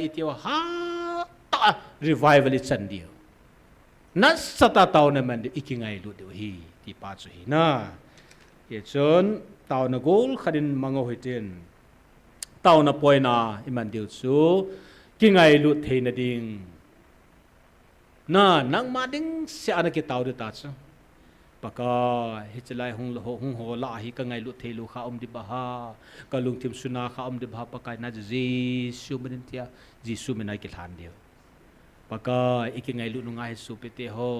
itio ha ta revival it chan dio na sata tau na man ikingai lu de hi ti pa chu hi na ye chon tau na gol khadin mango hitin tau na poina iman dio chu kingai lu theina ding na nang ma ding se ana ki tau de ta chu paka hichlai hung ho la hi ka ngai lu thelu kha di ba ha ka lung tim suna kha di ba paka na ji su menin tia ji su menai ki than dio paka iki ngai lu ngai su pete ho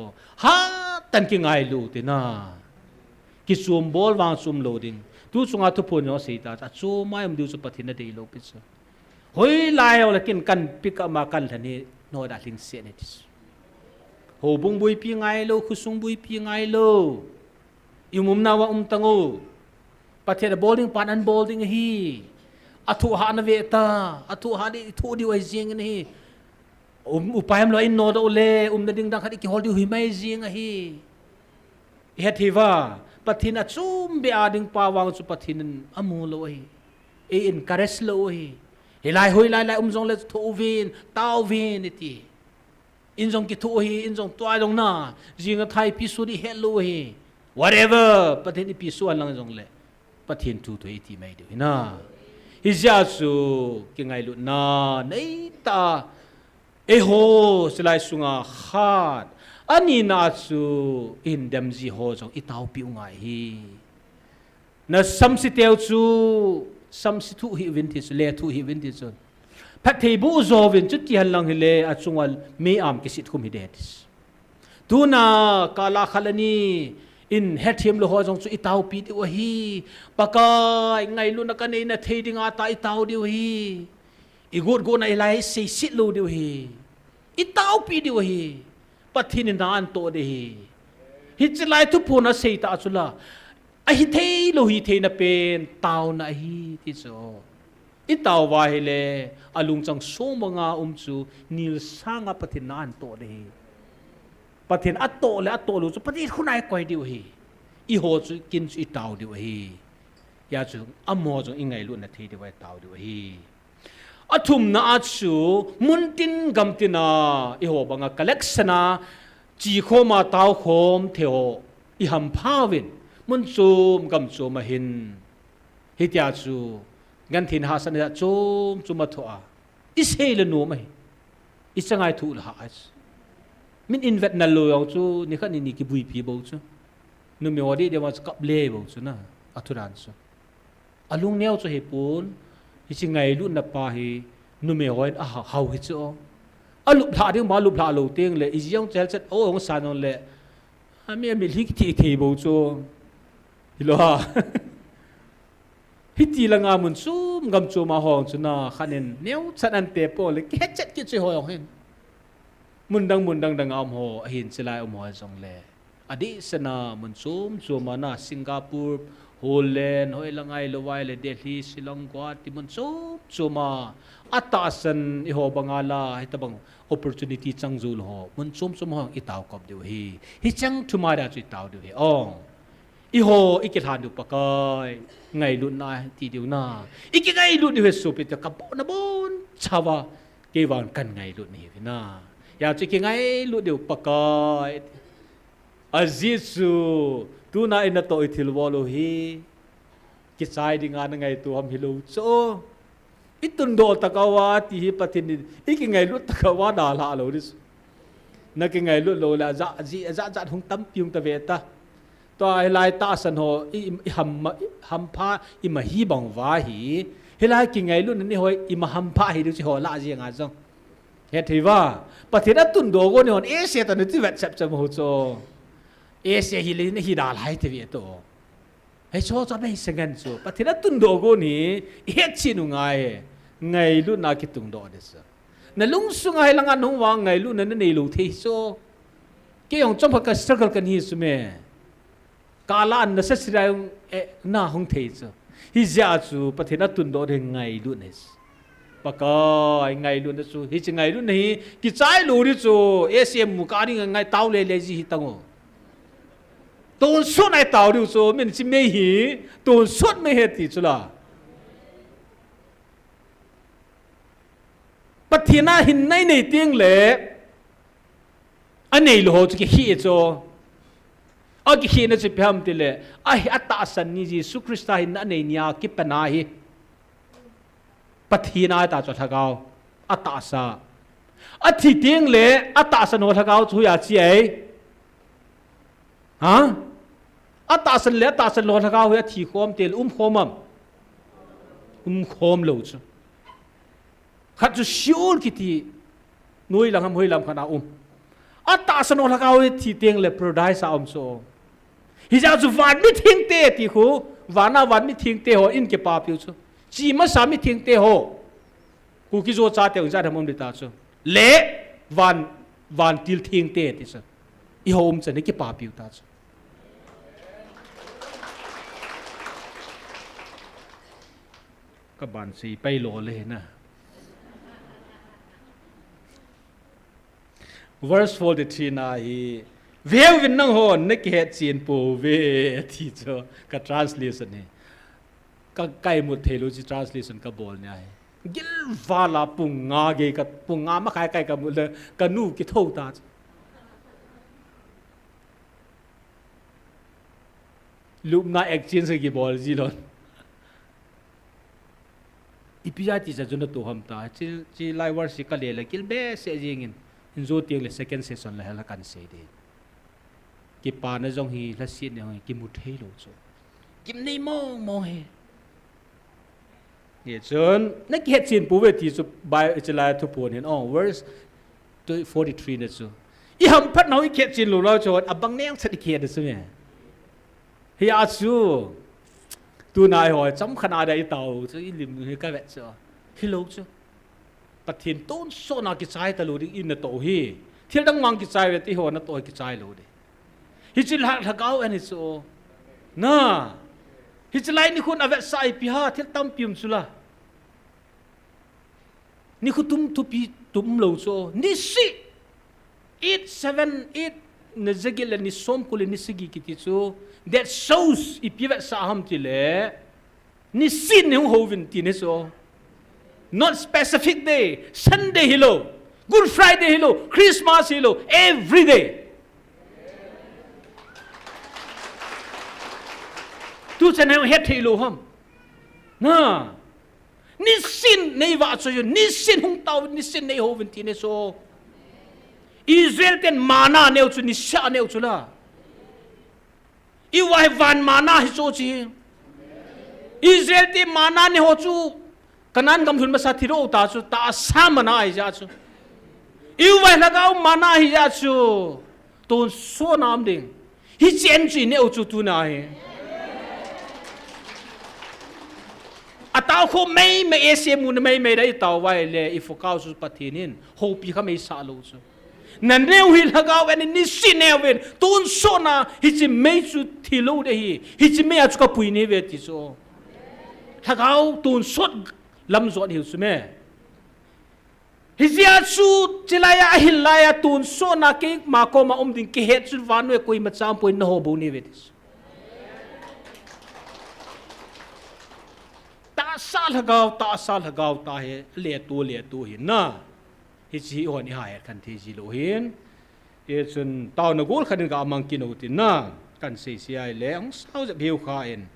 ha tan ki ngai lu te na ki sum bol wang sum loading tu chunga tu phun no seita cha chu mai am du chu pathina dei lo pit hoi lai ola kin kan pika ma kan thani no da ling se ne tis ho bung bui pi ngai lo khusung bui pi ngai lo imum na wa tango pathena bowling pan an bowling hi athu ha na ve ta athu ha di thu di wai jing ni upayam lo in no do le na ding dang khadi ki hol di hui mai jing hi he thiwa pathina chum be ading pawang chu pathin amu lo hi e encourage lo hi hilai hoi lai jong le thu vin tau vin ti in jong ki thu hi in jong toai jong na jinga thai pi su di hello hi whatever pathin pi su lang jong le pathin thu thoi ti mai de na hi ja su ki ngai lu na nei ta e ho silai sunga khat ani na su in dem ji ho jong I tau pi ngai hi na sam si teu chu sam si thu hi vintage le thu hi vintage pat thei bu zo vin chu ti han lang hi le a chungal me am ki sit khum hi det tu na kala khalani in hethim lo ho jong chu I tau pi di hi pakai ngai lu na ka nei na thei dinga ta I tau di hi I gut go na lai se sit lu di hi I tau pi di hi pathin na an to de hi chlai tu phuna sei ta chula a hi thei lo hi thei na pen tau na hi ti so I tau wa hi le alung chang so manga chu nil sanga pathin na an to de pathin atto le atto lu chu pathin khunai koi di hi I ho chu kin chu I tau di hi ya chu amo chu ingai lu na thei di wa tau di hi athum na achu muntin gamtina I ho banga collectiona chi khoma tau khom theo I ham phawin mun chum gam chum a hin hitia chu gan thin ha san ya chum thoa I sei le no mai I changai thu la ha min invet na lo yong chu ni khan ni ki bui pi bo chu nu me wadi de was kap le bo chu na athuran chu alung neo chu he pun hi chingai lu na pa hi nu me hoin a hau hi chu alup tha ding ma lup la lo teng le I yong chel chet o ong san on le a me mi lik ti thei bo chu hi lo ha hi ti la nga mun sum gam chu ma hong chu na khanen neu chan an te po le ke chet ki chu ho yong hen mun dang dang am ho hin chilai om ho jong le adi sana mun sum chu ma na Singapore Holland hoi langai lo wai le Delhi Silangwa ti mun sum chu ma atasan I ho bangala hi tabang opportunity changjul ho mun sum ho I tau kop de hi chang thumara chu tau de hi ong I ho ikit han du pakai ngai lu na ti diu na ikit ngai lu ni he su pe ta ka na bon chawa ke wan kan ngai lu ni na ya chu ki ngai lu de pakai azizu tu na ina to ithil wolo hi ki sai dinga na ngai tu ham hilu so itun do takawa ti hi patin iki ngai lu takawa da la lo ris na ki ngai lu lo la za hung tam piung ta ve ta to ai lai ta san ho I ham pha I ma hi bang wa hi helai ki ngai lu ni hoi I ma ham pha hi du chi ho la ji nga jong he thiwa pathina tun do go ni hon e se ta ni ti vet sap cham ho cho Asia hilin hidal hai te vi to hai so cho nei sengan chu pathina tun do go ni he chinu ngai lu na ki tung do de sa na lung sungai langa nong wa ngai lu na nei lu the so ke yong chom ka struggle kan hi su me kala an na sa sira na hong the chu hi ja chu pathina tun do de ngai lu nes pakai ngai lu na chu hi chi ngai lu nei ki chai lu ri chu SM mu ka ri ngai taw le le ji hi tango tôn suốt này tạo điều số mình chỉ mê hí tôn suốt mê hết thì chứ là bắt thiên na hình này này tiếng lệ anh này lo cho cái khí cho ở cái khí nó chỉ phàm thì lệ ai ta san ni Jesus Christ hình anh này nia kí bên này bắt thiên na ta cho thằng cao ta sa ở thì tiếng lệ ta san nó thằng cao chú ya chi ấy hả ta san lệ ta san lo thằng cao hay thì khom tiền khom lâu chứ khát cho siêu cái thì nuôi làm hơi làm khả năng ta san lo thằng cao thì tiếng lệ paradise sao so hi ra chu van mi thing te ti khu vana van mi thing te ho in ke pa piu chu chi ma sa mi thing te ho ku ki zo cha te ung ja tham om ta chu le van til thing te ti sa I home chen ke pa piu ta chu các bạn si pai lo le na verse 43 na hi Vêu vinh năng hồn nếch hệ chiến bố về thì cho cả translation này các cái một thể lối translation các bol này gil vala pung nga ge ka pung nga ma khai cái ka mu le ka nu ki thâu ta lúc na exchange ki bol ji lon ipia ti sa jona to ham ta chi lai war si ka le la kil be se jingin inzo tiang le second session la hela kan se de cái pa nó giống hi là xiên này cái một thế lộ rồi cái này mò he vậy chơn nó cái xiên bố về thì số bài chỉ là thu buồn hiện verse 43 nữa chứ ý hầm phát nói cái xiên lộ rồi băng nén sẽ đi kia được chứ nhỉ hi à chú tu này hỏi chấm khăn ai đây tàu chứ lim cái vậy chứ hi lộ chứ bắt thiên tôn số nào cái trái ta lộ đi in là tổ hi thiên đang mang cái trái về thì họ nó tổ cái trái lộ đi hi chỉ là thằng anh so na hi chỉ lại ni khun avet sai pi ha thil tam pium sula ni khu tum lo so ni si 878 na zagil ni som kul ni sigi kiti so that shows if you sa ham ti le ni sin hu hovin ti ne so not specific day Sunday hello Good Friday hello Christmas hello every day tu chân heo hết thì lù không, na, ni sin nei vợ cho ni sin hung tao ni sin nei hồ vinh thì nei so, Israel ten mana neo chu ni sa neo chu la, iwai van mana hi so chi, Israel ten mana ne ho chu, kanan gam thun masa thiro ta chu ta sa mana ai ja chu, iwai lagao mana hi ja chu, ton so nam ding, hi chen chi neo chu tu na he. Tao không mấy SM muốn mấy đấy tao vậy là if cao số bắt thiên hope gì mấy sao luôn chứ nên nếu hi là cao anh ni xin nêu về tôn số na hi chỉ mấy số thì lâu đấy hi chỉ mấy ác cái bụi này về thì số là cao tôn số làm rõ hiểu số mấy hi chỉ số chỉ là hi là tôn số na cái mà có mà ông định cái hết số ván về coi mà chạm bụi nó hồ bụi này về thì ta sa lagao ta he le tu hin na hi chi hon hi hai kan thi ji lo hin e chun taw na gol khan ga mang kin utin na kan se si ai le ang sao ja beu kha en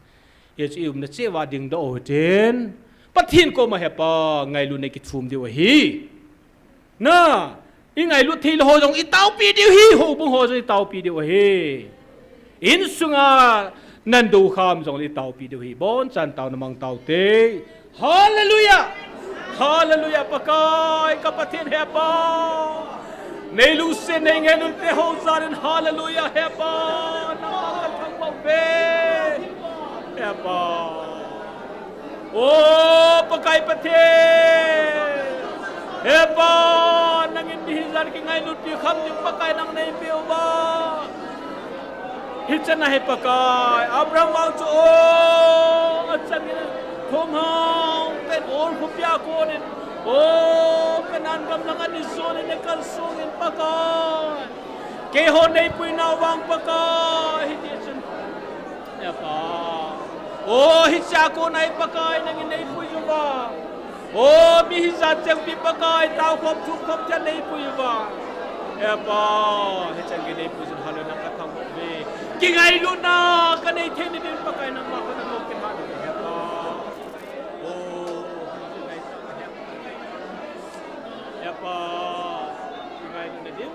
e chi na che wa ding do ten pathin ko ma he pa ngai lu ne ki thum de wa hi na i ngai lu thi lo ho jong i taw pi de hi ho bung ho joi taw pi de wa hi in sunga nan du kham jong li tau pi de hi bon chan tau na mang tau te hallelujah hallelujah pakai kapathin he pa nei lu se nei nge lu te ho zarin hallelujah hepa na ka thang ba ve hepa o pakai pathe hepa nangin dihizar ki ngai lu ti kham ni pakai nang nei peu ba hichana he pakai abraham mau cho achang ni khom hang ten or khupya ko ni o kanan gam langan ni zone ni kal song in pakai ke ho nei pui na wang pakai hichana ya pa o hicha ko nai pakai nangin nei pui ju ba o mi hizat chang pi pakai tau khom thuk khom chan nei pui ba ya pa hichang ge nei pui ju halu na ka thang ve kingai lu na ka nei the ni din pakai nang ma ka na mo kin ha ya pa o ya pa kingai lu na din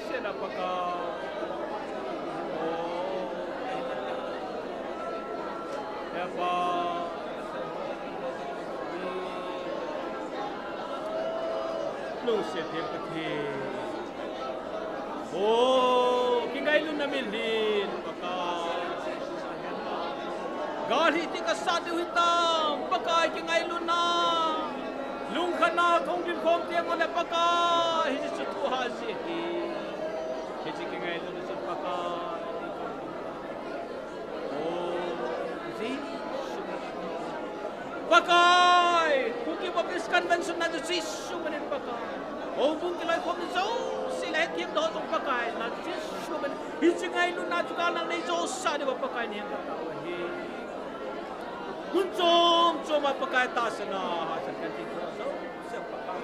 se na pakai o ya pa lu se the pathe o kingai lu na milin pakai gari ti ka sa de hitam pakai kingai lu na lung khana khong din khom tiang on pakai hi chu tu ha si hi chi kingai lu na pakai o zi pakai Kuki Baptist Convention na Jesu manin pakai o bung kilai khom zo sila thiam do tong pakai na Jesu man hi chingai lu na chu ka nang nei zo sa de pakai ni ha mun chom chom pakai ta sana ha chan kan ti zo se pakai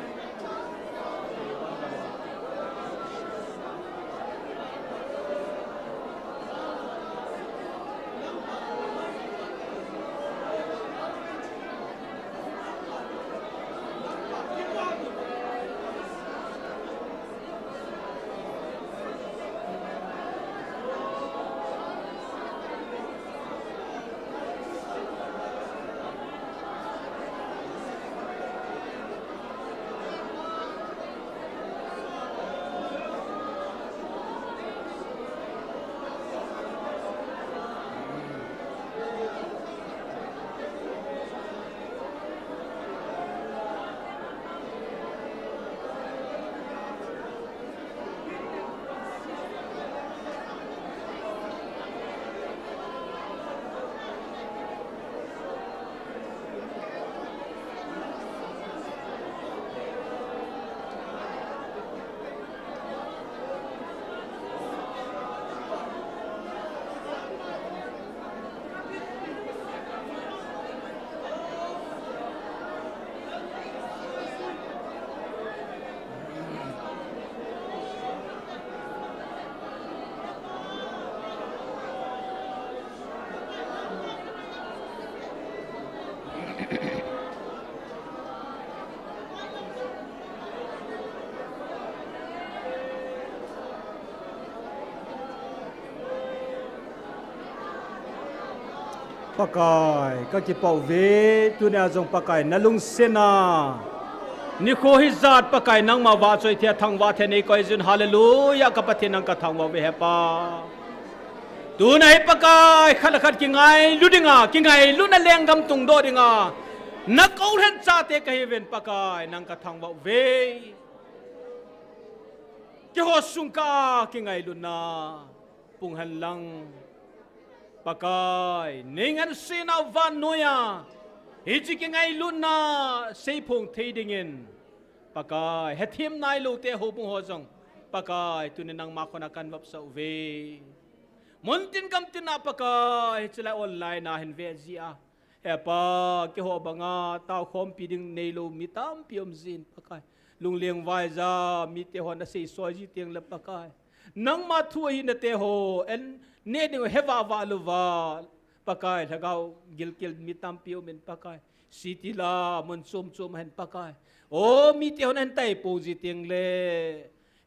pakai ka ki pau ve tu ne azong pakai nalung sena ni kho hi zat pakai nang ma wa choi thia thang wa the nei koi jun hallelujah ka pathin nang ka thang wa ve hepa tu nai pakai khala khat ki ngai ludinga ki ngai lu na leng gam tung do dinga na kau hen cha te ka heaven pakai nang ka thang wa ve ki ho sung ka ki ngai lu na pung han lang pakai ningan sina van noya hiji ki ngai luna sei phung thei dingin pakai hethim nai lo te ho pung ho jong pakai tuni nang ma khona kan wap sa ve montin kam tina pakai chila online na hin ve zia hepa ki ho banga taw khom pi ding nei lo mitam piom zin pakai lung leng vai za mi te ho na sei so ji tiang la pakai nang ma thu hi na te ho en ne ding heva va lu va pakai thagau gilkil mitam pio men pakai city la mon chom chom hen pakai o mi te hon hen tai po ji ting le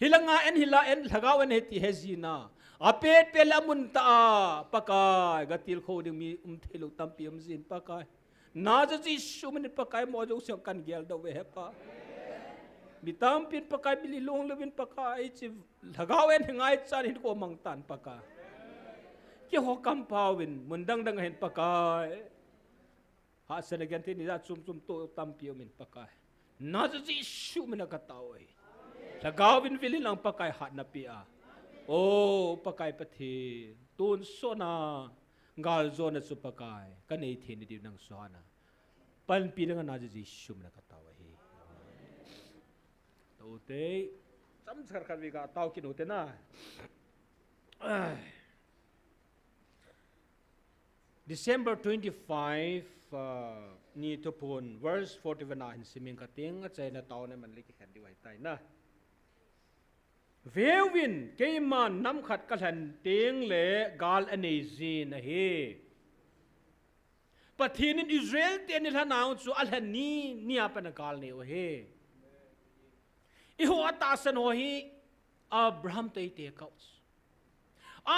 hilanga en hila en thagau en heti hezina apet pela mun ta pakai gatil kho ding mi thelo tam piam zin pakai na ja ji su men pakai mo jo se kan gel do we hepa bitam pin pakai bililong lewin pakai chi lagawen ngai chan hin ko mangtan paka ki ho kampawin mundang dang hen pakai ha senagan tin ida chum to tampio min pakai na ji shu min ka tawai lagawin vilin ang pakai hat na pia o pakai pathi tun sona ngal zona su pakai kanei thini di nang sona pan pilang na ji shu min ka tawai te cham sar khan vi ga taw kin hote na December 25 ni to pun verse 41 in siming kating achai na taon man liki khan diwai tai na vewin keiman nam khat kalhan teng le gal anei zin a he pathin in Israel ten il hanaw chu alhan ni nia pan gal ne o he iho atasan ho hi Abraham te te kaus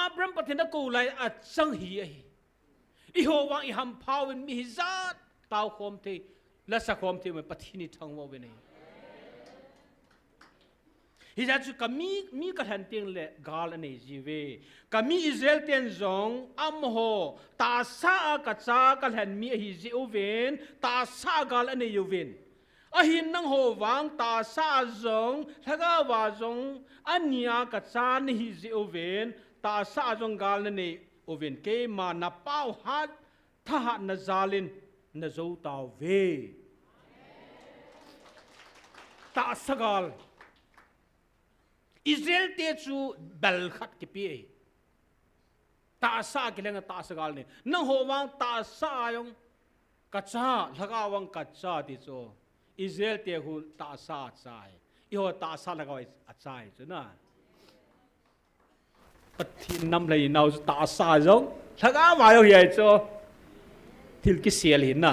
Abraham pathina ko lai a chang hi a hi iho wang i ham phawin mi zat taw khom te la sa khom te me pathini thang wo bene hi ja chu kami mi ka han teng le gal ane jiwe kami Israel ten zong am ho ta sa ka cha ka han mi hi ji oven ta sa gal ane yoven ahin nang ho wang ta sa zong thaga wa zong ania ka chan hi ji oven ta sa zong gal ne oven ke ma na pau hat tha hat na zalin na zo taw ve ta sagal Israel te chu bal khat ki pi ta sa ki lenga ta sagal ne nang ho wang ta sa yong ka cha thaga wang ka cha ti cho Israel te hu ta sa chai iho ta sa lagawai achai chu na pathin nam lai nau ta sa jong thaga ma yo hi cho thil ki sial hin na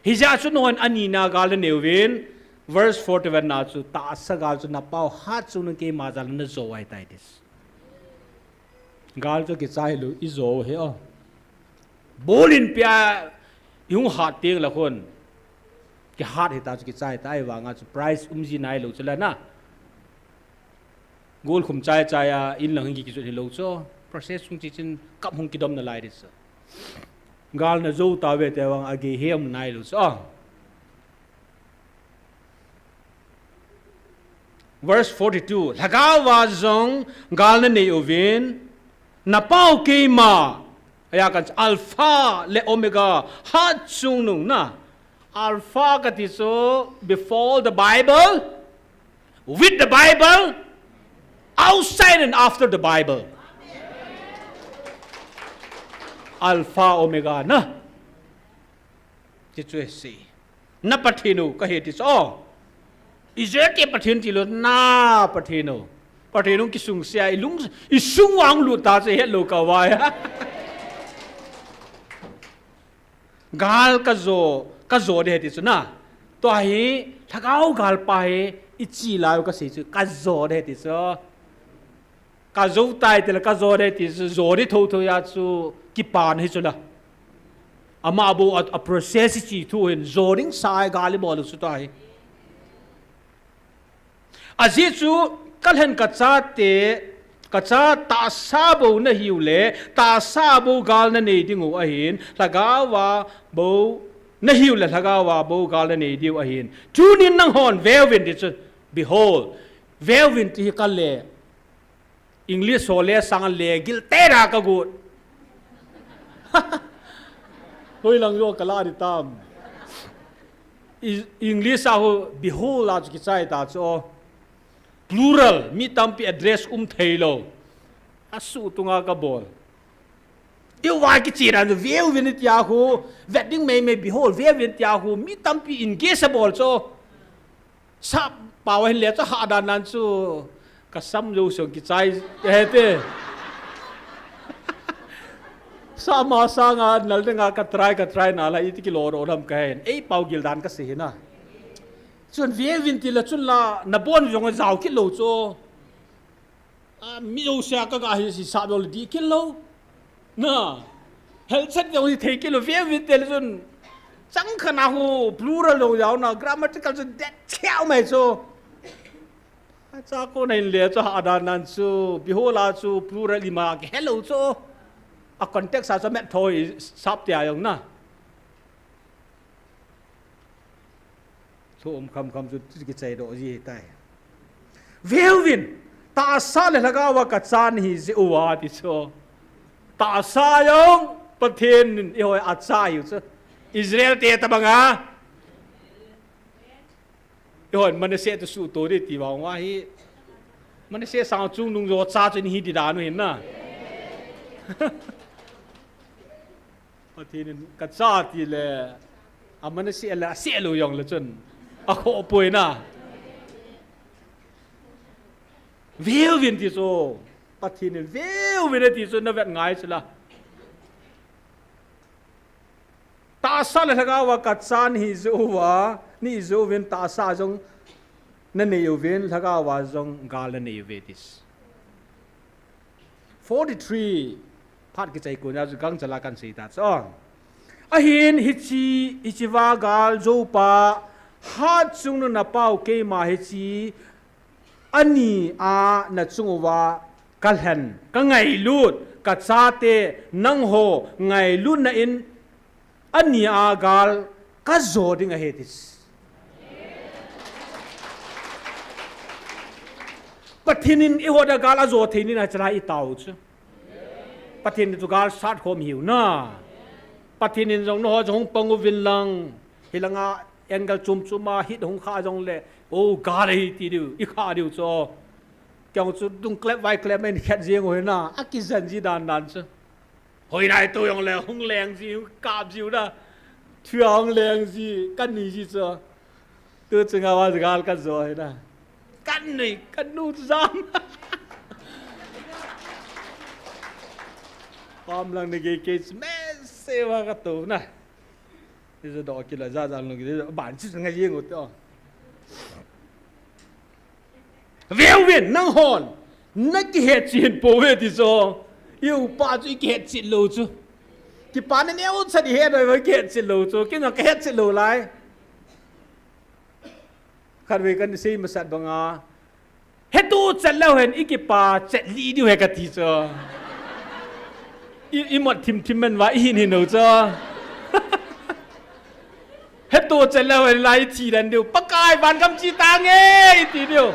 hi ja chu non ani na gal neuwin verse 41 na chu ta sa gal chu na pau ha chu na ke ma jal na zo ai tai dis gal chu ki chai lu i zo he o bolin pya yung ha teng la khon ki hat he ta chu ki chai tai wa nga chu price umji nai lo chula na gol khum chai chai a in lang gi ki chu lo cho process sung chi chin kap hung ki dom na lai dis gal na zo ta ve te wang age hem nai lo cho verse 42 lagawa zong gal na nei ovin na pau ke ma aya kan alpha le omega ha chung nung na alpha ka ti so before the Bible with the Bible outside and after the Bible alpha omega na ti chu si na pathinu ka he ti so Israel ke pathin ti lo na pathinu ki sung sia i sung wang lu ta che he lo ka wa ya gal ka zo de ti chu na to hi thagau gal pa he i chi la ka se chu ka zo de ti so ka zo tai te la ka zo de ti zo ri tho ya chu ki pan hi chu la ama bu a process chi thu in zo ring sai gal bo lu chu ta hi azi chu kalhen ka cha te ka cha ta sa bo na hiu le ta sa bo gal na nei dingu a hin lagawa bo na hiu le lagawa bo gal na nei diu a hin tunin nang hon velvin ti chu behold velvin ti ka le English so le sang le gil te ra ka gut hoi lang yo kala di tam English a ho behold la ki chai ta cho plural mi tampi address thailo asu tunga ka bol eu wa ki chiran veu vinit ya hu wedding may behold veu vinit ya hu mi tampi engagable so sa pawen le cha ha dan nan chu ka sam jo so ki chai hete sa ma sa nga nal nga ka try na la iti ki lor oram ka hen ei pau gil dan ka se na chun vin ti la chun la na bon jong zau ki lo cho mi o sia ka ga hi si sa do di ki lo na hel chat yo hi thei ki lo vin ti la chun chẳng khả nào plural đâu giáo nào grammatical cho đẹp chéo mày cho cha cô này lẽ cho adanan cho bihola cho plural ima cái hello cho a context sa cho mẹ thôi sắp tiệt giống na thôi không cho cái chạy độ gì tay Velvin ta sa le laga wa ka chan hi zi uwa ti cho ta sa yong pathen i hoi a cha yu cho Israel te ta banga i hoi man se to su to de ti wa wa hi man se sang chung nung zo cha chen hi di da nu hin na pathen ka cha ti le a man se la se lo yong le chen a kho poi na Velvin ti so pathin velvin ti so na vet ngai chla ta sa le ga wa ka chan hi zo wa ni zo vin ta sa jong na ne yo vin laga wa jong gal na ne vetis 43 phat ki chai ko na ju gang chala kan sei ta so a hin hi chi wa gal zo pa ha chung no na pau ke ma hi chi ani a na chungwa kalhan ka ngai lut ka chate nang ho ngai lut na in ani a gal ka zo ding a hetis pathinin i hoda gal a zo theini na chara i tau chu pathin tu gal sat khom hiu na pathinin jong no jong pangu vin lang hilanga engel chum chuma hit hong kha jong le ô gà đây thì điều ít khá điều cho kiểu chú đúng klep vai klep men khét riêng hồi na ác cái dân gì đàn đàn chứ hồi này tôi ông lẹ hung leng gì cạp gì đó thưa hung leng gì căn gì gì chứ tôi chừng nào giờ gal căn rồi na căn này căn nút giam hôm lần này cái mẹ xe vào cái tủ này bây giờ đó kia là ra luôn cái bản chất ngay riêng của tôi Velvin nang hon na ki het chin po ve ti so yêu pa chu ki het chin lo chu ki pa ne neu sa di het rồi ki het chin lo chu ki na ki het chin lo lai khan ve kan sei ma sat banga hetu chan lo hen i ki pa chet li di he ka ti cho i mot tim men wa hin hin no cho hetu chan lo hen lai ti dan diu pa kai ban kam chi ta nge ti diu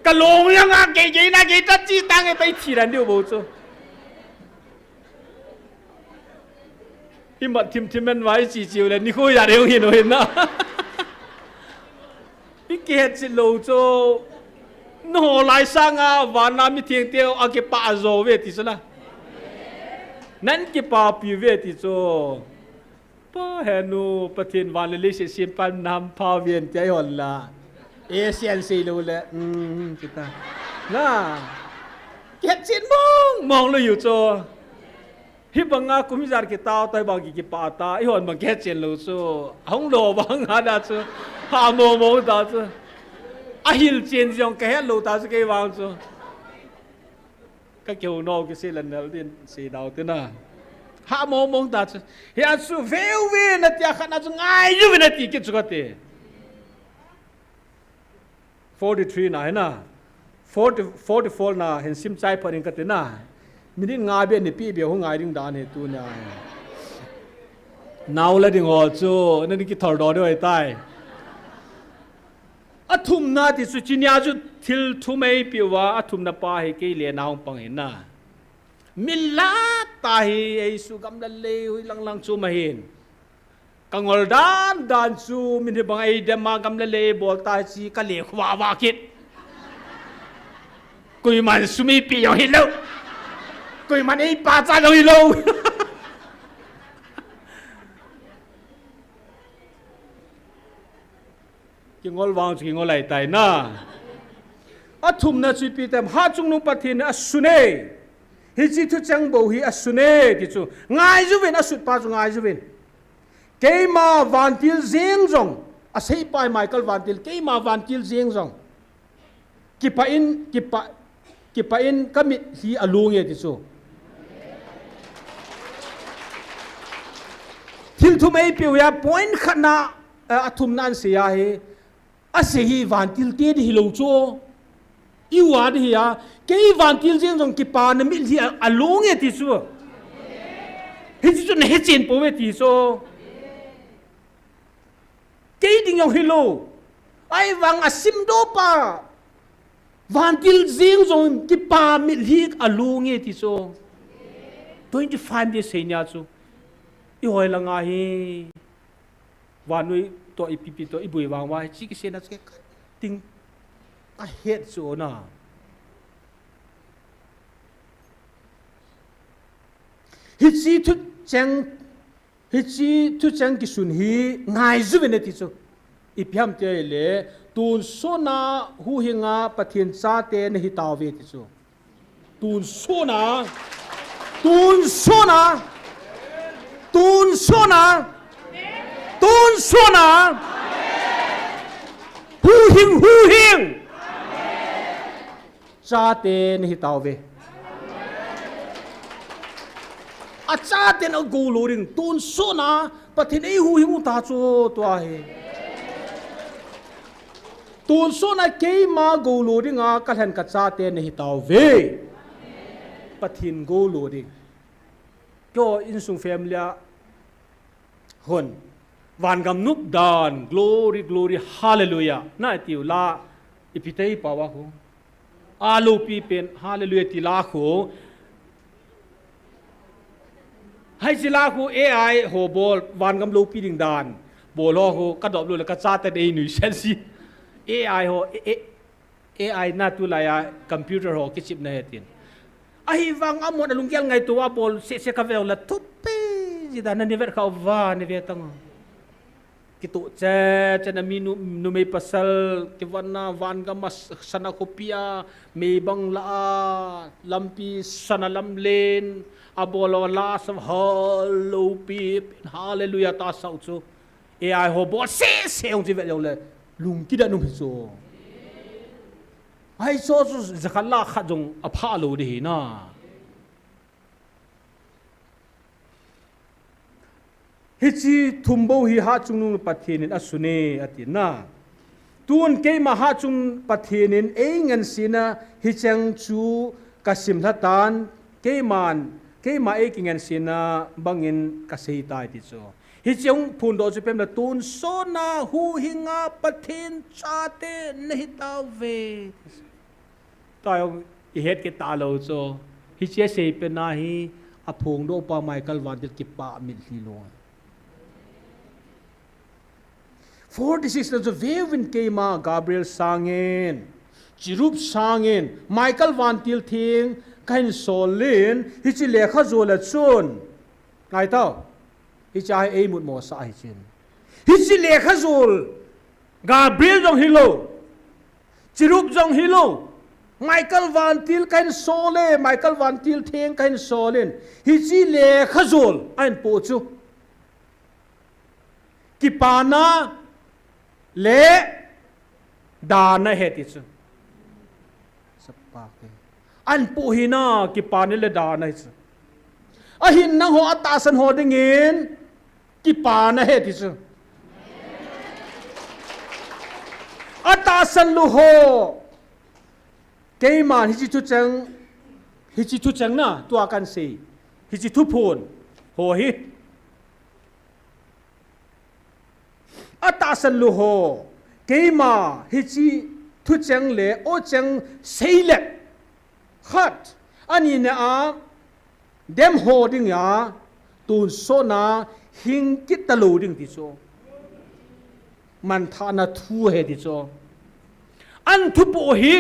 cái lồng yang à cái na cái tất chi tăng cái bay chỉ là điều bộ chứ im bật tim men vái chỉ chiều là NIKHO ya đều hiện rồi na cái kia chỉ lâu cho nó lại sang à và nam mi thiêng tiêu à cái pa zo về thì sao na nên cái pa pi về thì cho pa henu pathin van le se sim pan nam pa viên trái hòn là Asian say lo le kita na ket chin mong lo yu cho hi banga kumizar ki taw tai bang ki pa ta I hon bang ket chin lo cho hong lo bang ada cho ha mo ta cho a hil chen jong ka he lo ta ke wang cho ka keu no ki se lan nal din se daw te na ha mo ta cho ya su veu na tia khana cho ngai yu na ti ki chu ka te 43 na na 44 na hen sim chai paring ka te na minit nga be ni pi be ho ngai ring dan he tu na naw la ding ho chu na ni ki thor do de tai athum na ti su chinya ju thil thu mai pi wa athum na pa he ke le naung pang hin na milla ta hi ei su gam la le hui lang chu ma hin kangol dan chu min bang ai de ma gam le bol ta chi ka le khwa wa kit kui man sumi pi yo hi lo kui man ei pa cha lo hi lo ki ngol wang chi ngol lai tai na athum na chi pi tem ha chung nu pathin asune hi chi thu chang bo hi asune ti chu ngai ju ven asut pa chu ngai ju ven Keima vantil zeng zong asai pai Michael vantil keima vantil zeng zong kipa in kamit hi alung ye ti chu thil thu mei piu ya point khana athum nan se ya he ase hi vantil te di lo cho iwa di ya ke vantil jeng jong ki pa na mi li along e ti su hi chu ne he chen po we ti so ke ding yong hilo ai wang asim do pa vantil jeng jong ki pa mi li along e ti so 25 days se nya chu i hoi la nga hi wanui to ipipi to ibui wang wa chi ki se na ke ting a het so na hi chi thu chang ki sun hi ngai zu ve ne ti so ipyam te le tun so na hu hinga pathin cha te ne hi taw ve ti so tun so na hu hing cha te ne hi taw ve a cha te no go lo ring tun so na pathin ei hu hing ta cho to he tun so na ke ma go lo ring a ka han ka cha te ne hi taw ve pathin go lo ring cho in sung family hon van gam nup dan glory glory hallelujah na tiu la ipitei pawa ko alu pi pen hallelujah ti la ko hai sila ko ai ho bol van gam lo pi ding dan bolo ko ka dop lo la ka cha ta dei nu sensi ai ho ai na tu la ya computer ho ki chip na hetin ai wang amon alung kyal ngai tuwa bol se ka vel la tupe jida na never ka va ne ve tang kitu che na minu nu me pasal ki wana van ga mas sana kopia me bang la lampi sana lam len abolo la sam hallo pi hallelujah ta sau chu ai ho bol se ong ji ve le lung ki da nu so ai so zakalla khajong apha lo de na hichi thumbo hi ha chungnu pathin asune atina tun ke ma ha chung pathin engan sina hi chang chu kasim thatan ke ma e kingan sina bangin kasei tai ti cho hi chung phun do chu pem la tun so na hu hinga pathin chate nahi taw ve tayo i het ke ta lo cho hi che se pe na hi aphong do pa Michael Wandir ki pa mil hi lo 46 na zo vevin keima Gabriel sangin Chirup sangin Michael Wantil thing kain solin hi chi lekha zola chun kai tao hi chai ei mut mo sa hi chin hi chi lekha zol Gabriel jong hilo Chirup jong hilo Michael Wantil kain sole Michael Wantil thing kain solin hi chi lekha zol ain po chu ki pana le dana heti chu sapa ke an pu hina ki pane le dana chu a hin na ho atasan ho dingin ki pana heti chu atasan lu ho keiman hi chi tu chang na tu akan se hi chi tu phun ho hi atasan lu ho keima hi chi thu chang le o chang seile khat ani na a dem ho ding ya tun so na hing kit talu ding ti so man tha na thu he ti so an thu po hi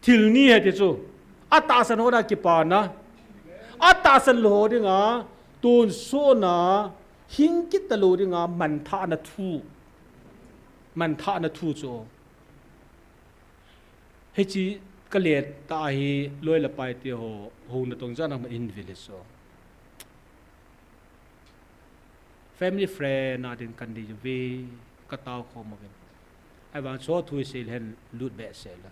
thil ni he ti so atasan ho da ki pa na atasan lu ho ding a tun so na hing kit talu ding a man tha na thu man tha na thu cho he chi kalet ta hi loi la pai ti ho na tong jana ma in village so family friend na din kan di ve ka taw kho ma ben ai wang so thu se hen lut be se la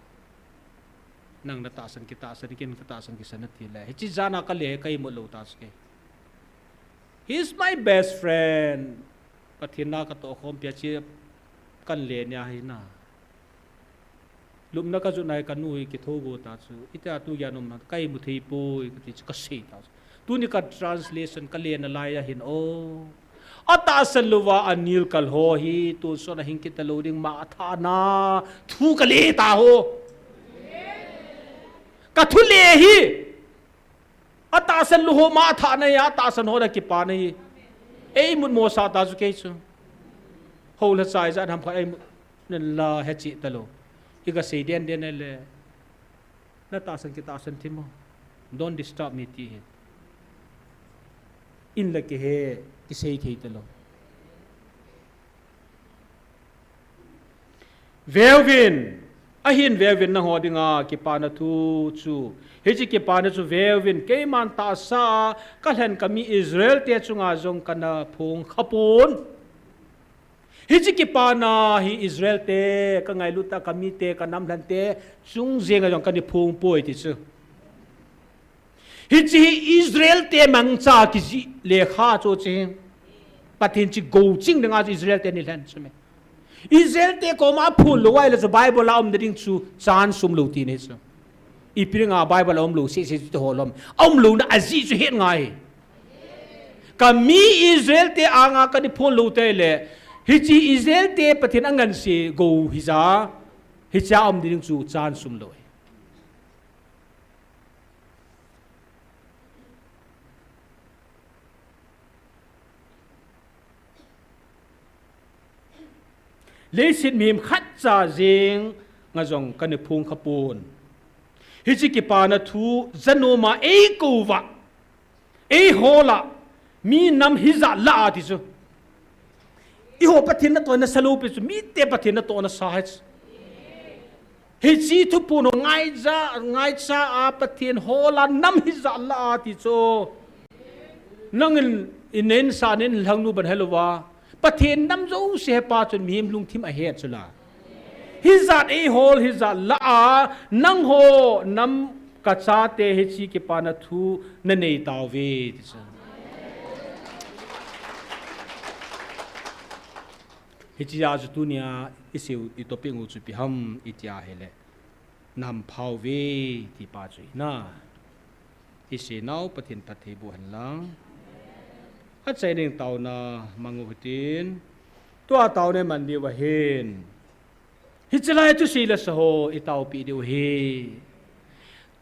nang na ta san ki ta san kin ka ta san ki san ti la he chi jana ka le kai mo lo ta ske He's my best friend. Pathin na ka to khom pia chi kan le nya hi na. Lum na ka ju nai kan nui ki thogo ta chu. Ita tu ya nom na kai mu thei po ki ka sei ta. Tu ni ka translation ka le na lai ya hin o. Ata saluwa anil kal ho hi tu so na hin ki ta loading ma tha na thu ka le ta ho. Ka thu le hi. Ata salu ho ma tha na ya ta san ho na ki pa na hi. Ei mun mo sa ta zu ke chu. Ho la sai za ham kha ei nen la he chi ta lo. Iga say den le. Na ta san ki ta san thimo. Don't disturb me ti. In la ke he ki say ke ta lo. Velvin ahin velvin na ho dinga ki pa na thu chu. Heji ki pa na chu velvin ke man ta sa kalhan kami Israel te chunga jong kana phung khapun. Hiji ki pa na hi Israel te ka ngai luta kami te ka nam lan te chung zenga jong kani phung poi ti chu. Hiji Israel te mang cha ki ji le kha cho che pathin chi go ching nga Israel te ni lan chume. Israel te ko ma phul lo wai le Bible la om ding chu chan sum lo ti ne chu. Ipiringa Bible om lo se to holom om lo na azi chu het ngai. Kami Israel te anga ka ni phul lo te le Hiji Israel te pathin angan si go hiza hicha om ding chu chan sum loi. Le sit mim khat cha jing nga jong kan phung khapun. Hiji ki pa na thu zanoma e ko wa e hola mi nam hiza la ti chu. Iho pathin na to na salupi chu mi te pathin na to na sahaj. He chi thu pu no ngai cha a pathin hola nam hi za la ti cho. Nangin inen sa nen lang nu ban helwa pathin nam zo se pa chun mi lung thim a he chula. Hi za e hol hi za la nang ho nam ka cha te he chi ki pa na thu na nei taw ve ti cha. Hichia zu tunia isiu itoping u chu pi ham itia hele nam phau ve ti pa chui na isi nau pathin pathe bu han lang ha chai ning tau na mangu hutin to tau ne man di wa hen hichla tu si la so itau pi di he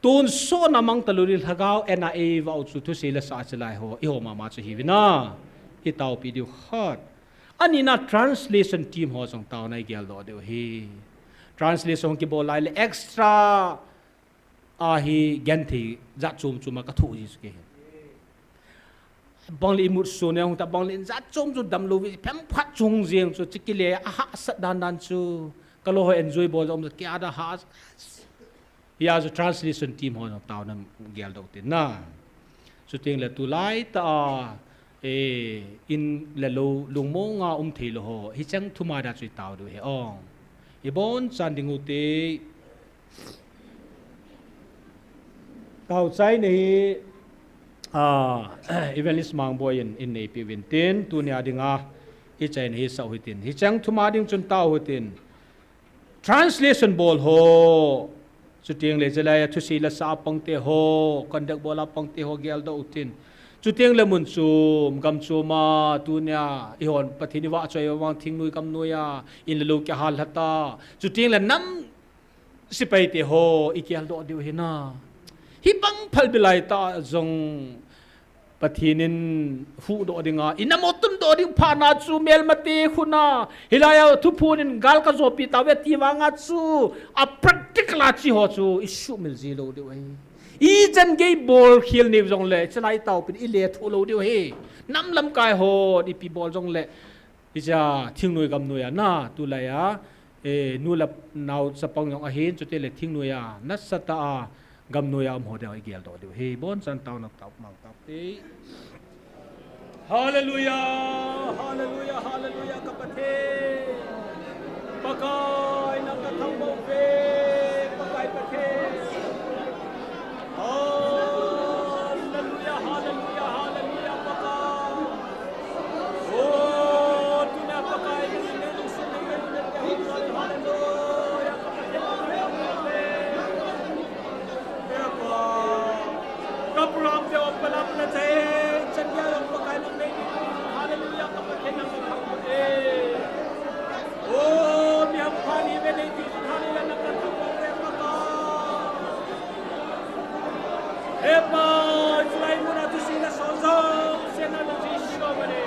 tun so na mang taluril hagao NIA wa chu tu si la sa chlai ho i ho ma ma chu hi na itau pi di hot Anina translation team ho song tao na gel do de he translation ki bolai le extra a hi ganthi za chum chuma ka thu ji ke bangli mut so ne hong ta bangli za chum chu dam lo wi phem phat chung jeng chu chikile a ha sat dan dan chu ka lo ho enjoy bol om kya da ha ya zo translation team ho tao na gel do te na chu ting le tu lai ta in la lo lung mo nga thei lo ho hi chang thuma da chui taw do he ong i bon chan ding u te taw chai nei evangelist mang boy in nei pi win tin tu nya dinga hi chai nei sa hui tin hi chang thuma ding chun taw hu tin translation bol ho chuting le jalaya thu si la sa pangte ho conduct bola pangte ho gel do utin Chutiang le mun chum gam chuma tunya ihon pathini wa choi wang thing nui kam nuya in le lo kya hal hata chutiang le nam sipai te ho ikyal do diu hina hi bang phal bilai ta zong pathinin hu do dinga inamotum do ding phana chu mel mate khuna hilaya thu phunin gal ka zo pi tawe ti wanga chu a practical chi ho chu issue mil ji lo diu ai I jan gay ball khil ni jong le chlai taw pin I le tholo diu he nam lam kai ho di pi ball jong le ija thing noi gam noi na tu la ya nu la naw sapang yong a hin chu te le thing noi ya na sata gam noi am ho de ai gel do diu he bon san taw na taw mang taw te hallelujah hallelujah hallelujah kapathe pakai na ka thang bo ve pakai pathe Hallelujah, hallelujah, hallelujah, Papa. Epa, Julai muna tu sila sozo, sila na jisyo mani.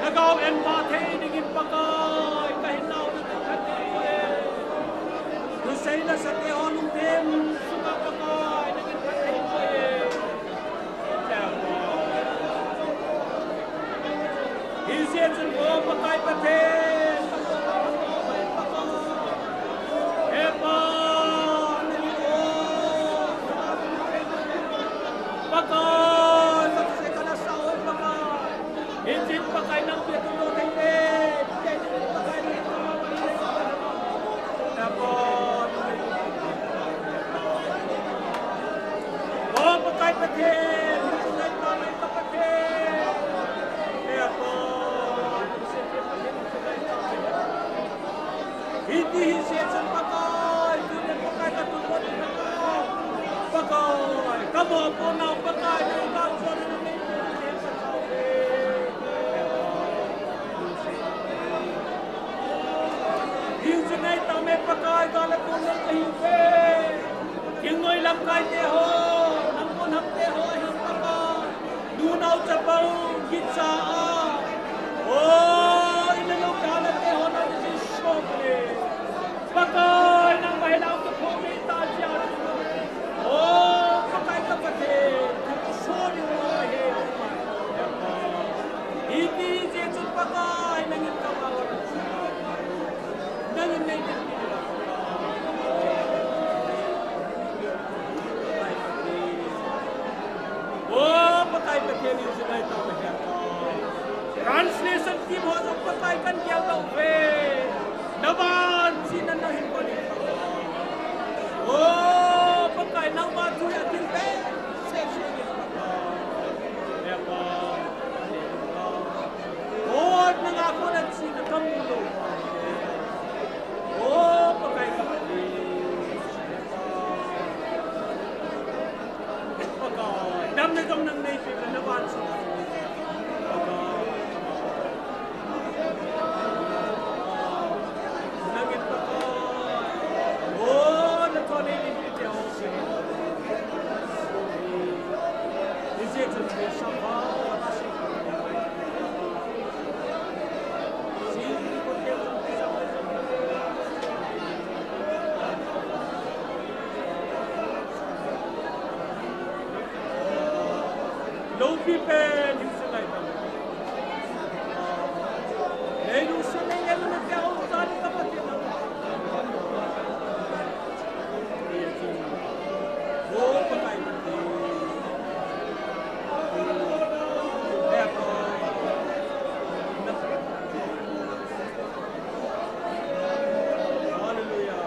Nagaw en pate niging pakay, kahit na ulit ang kati. Lusay na sa teolong tim, sumapakay, naging patay ko Isiyan ko, pakay pate, Epa, Pakay! Matusay ka na sa oon, pakay! Injit pakay ng pitulo tende! Pakay ng tapon! Oh, pakay patin! Tunay tamay kapatin! Kaya po! Hindi hisit sa pakay! Tunay pakay katulad ng pakay! Pakay! Kamu po na pakay na ikaw sa rin Yung sinay tamay pakay galat po na kahipe Yung ngoy lang kay teho Nang punhap teho yung pakay Dunaw sa pang gitsaan Oh, inalog galat teho na desisyon Pakay nang mahilaw ka po may tasya Oh, pakay kapatid, sorry mga hindi Jesus pakay, nangin kawawaran siya. Nangin na itinila. Oh, pakay kapatid yung sinay tao na siya. Translation team ho, sa pakay kan kaya daw naman, sinanahin ko niya. Oh, pakay nang matuloy at hindi. Huwag na nga ako nagsinagamulo. Oh, pakay kapatid. Pakay. Damnagam ng native na naman sila. Nangit pakay. Oh, natunay din dito ako siya. Isip sa mga sapa. Low people yung sanay pa. Eh, yung sanay nga naman kaya ako sa aling kapatid. Oo, patay. Kaya po. Hallelujah.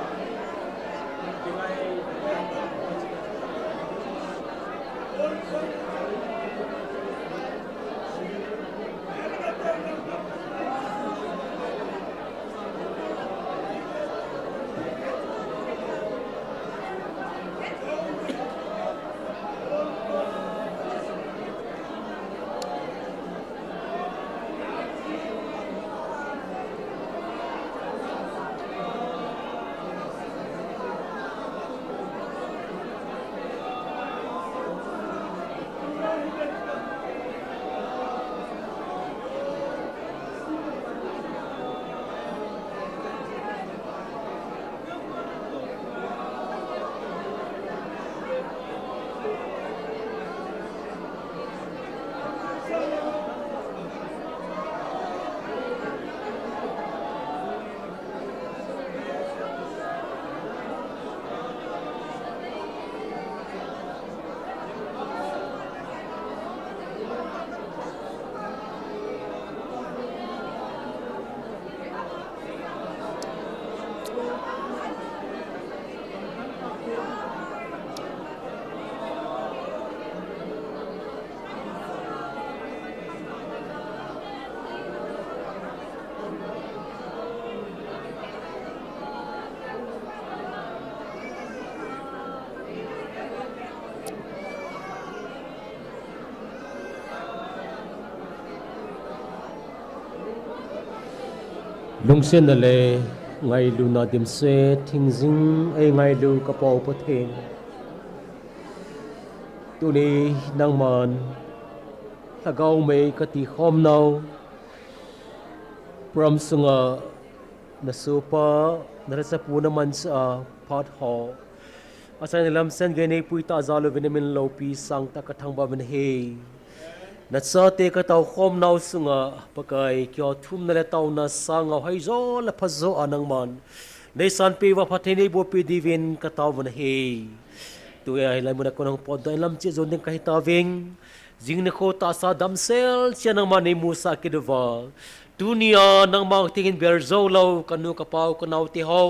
Lung sen le ngai lu na dim se thing jing ai ngai lu ka pau pa theng tu ni nang man tagaw may Tikhomna from sunga nasupa narasapu naman sa pothole asan nilam sen gane puita azalo vinamin lopi sang takatang baban he natsate kataw khomnaw sunga pakai kyo thum na tauna sanga haizo la phazo anang man nei san pi wa phathini bo pi divin kataw ban he tu ya hilai mun ko nang pod lam chi zon ding kahita wing jing ne ko ta sa damsel sia nang mani musa kidwa dunia nang mang tingin berzo lo kanu kapaw kanaw ti ho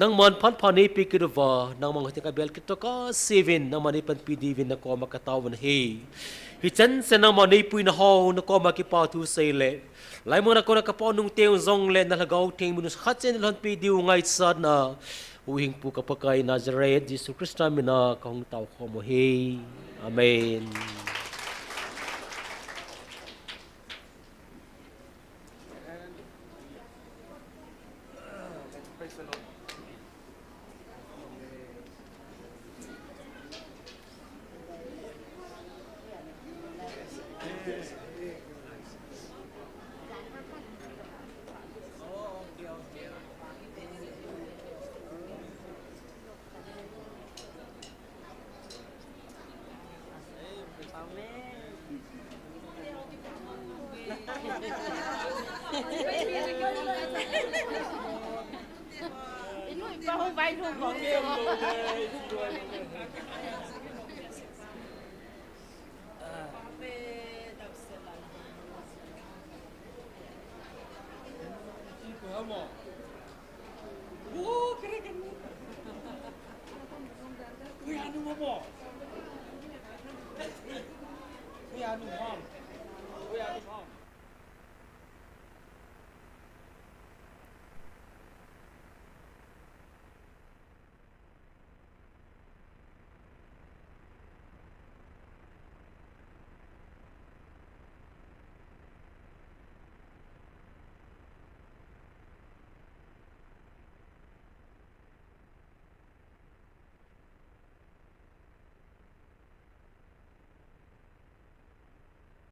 nang man phan phani pi kidwa nang mang tingka bel kitoka 7 nang mani pan pi divin na ko makatawan he hi chen se nang mani pui na ho na ko makipa tu sele lai mo na ko na kapaw nung teung zong le na lagaw ting munus khatchen lon pi diu ngai sad na uhing pu kapakai Nazareth Jesus Christ mina kong tau khomo he amen. We are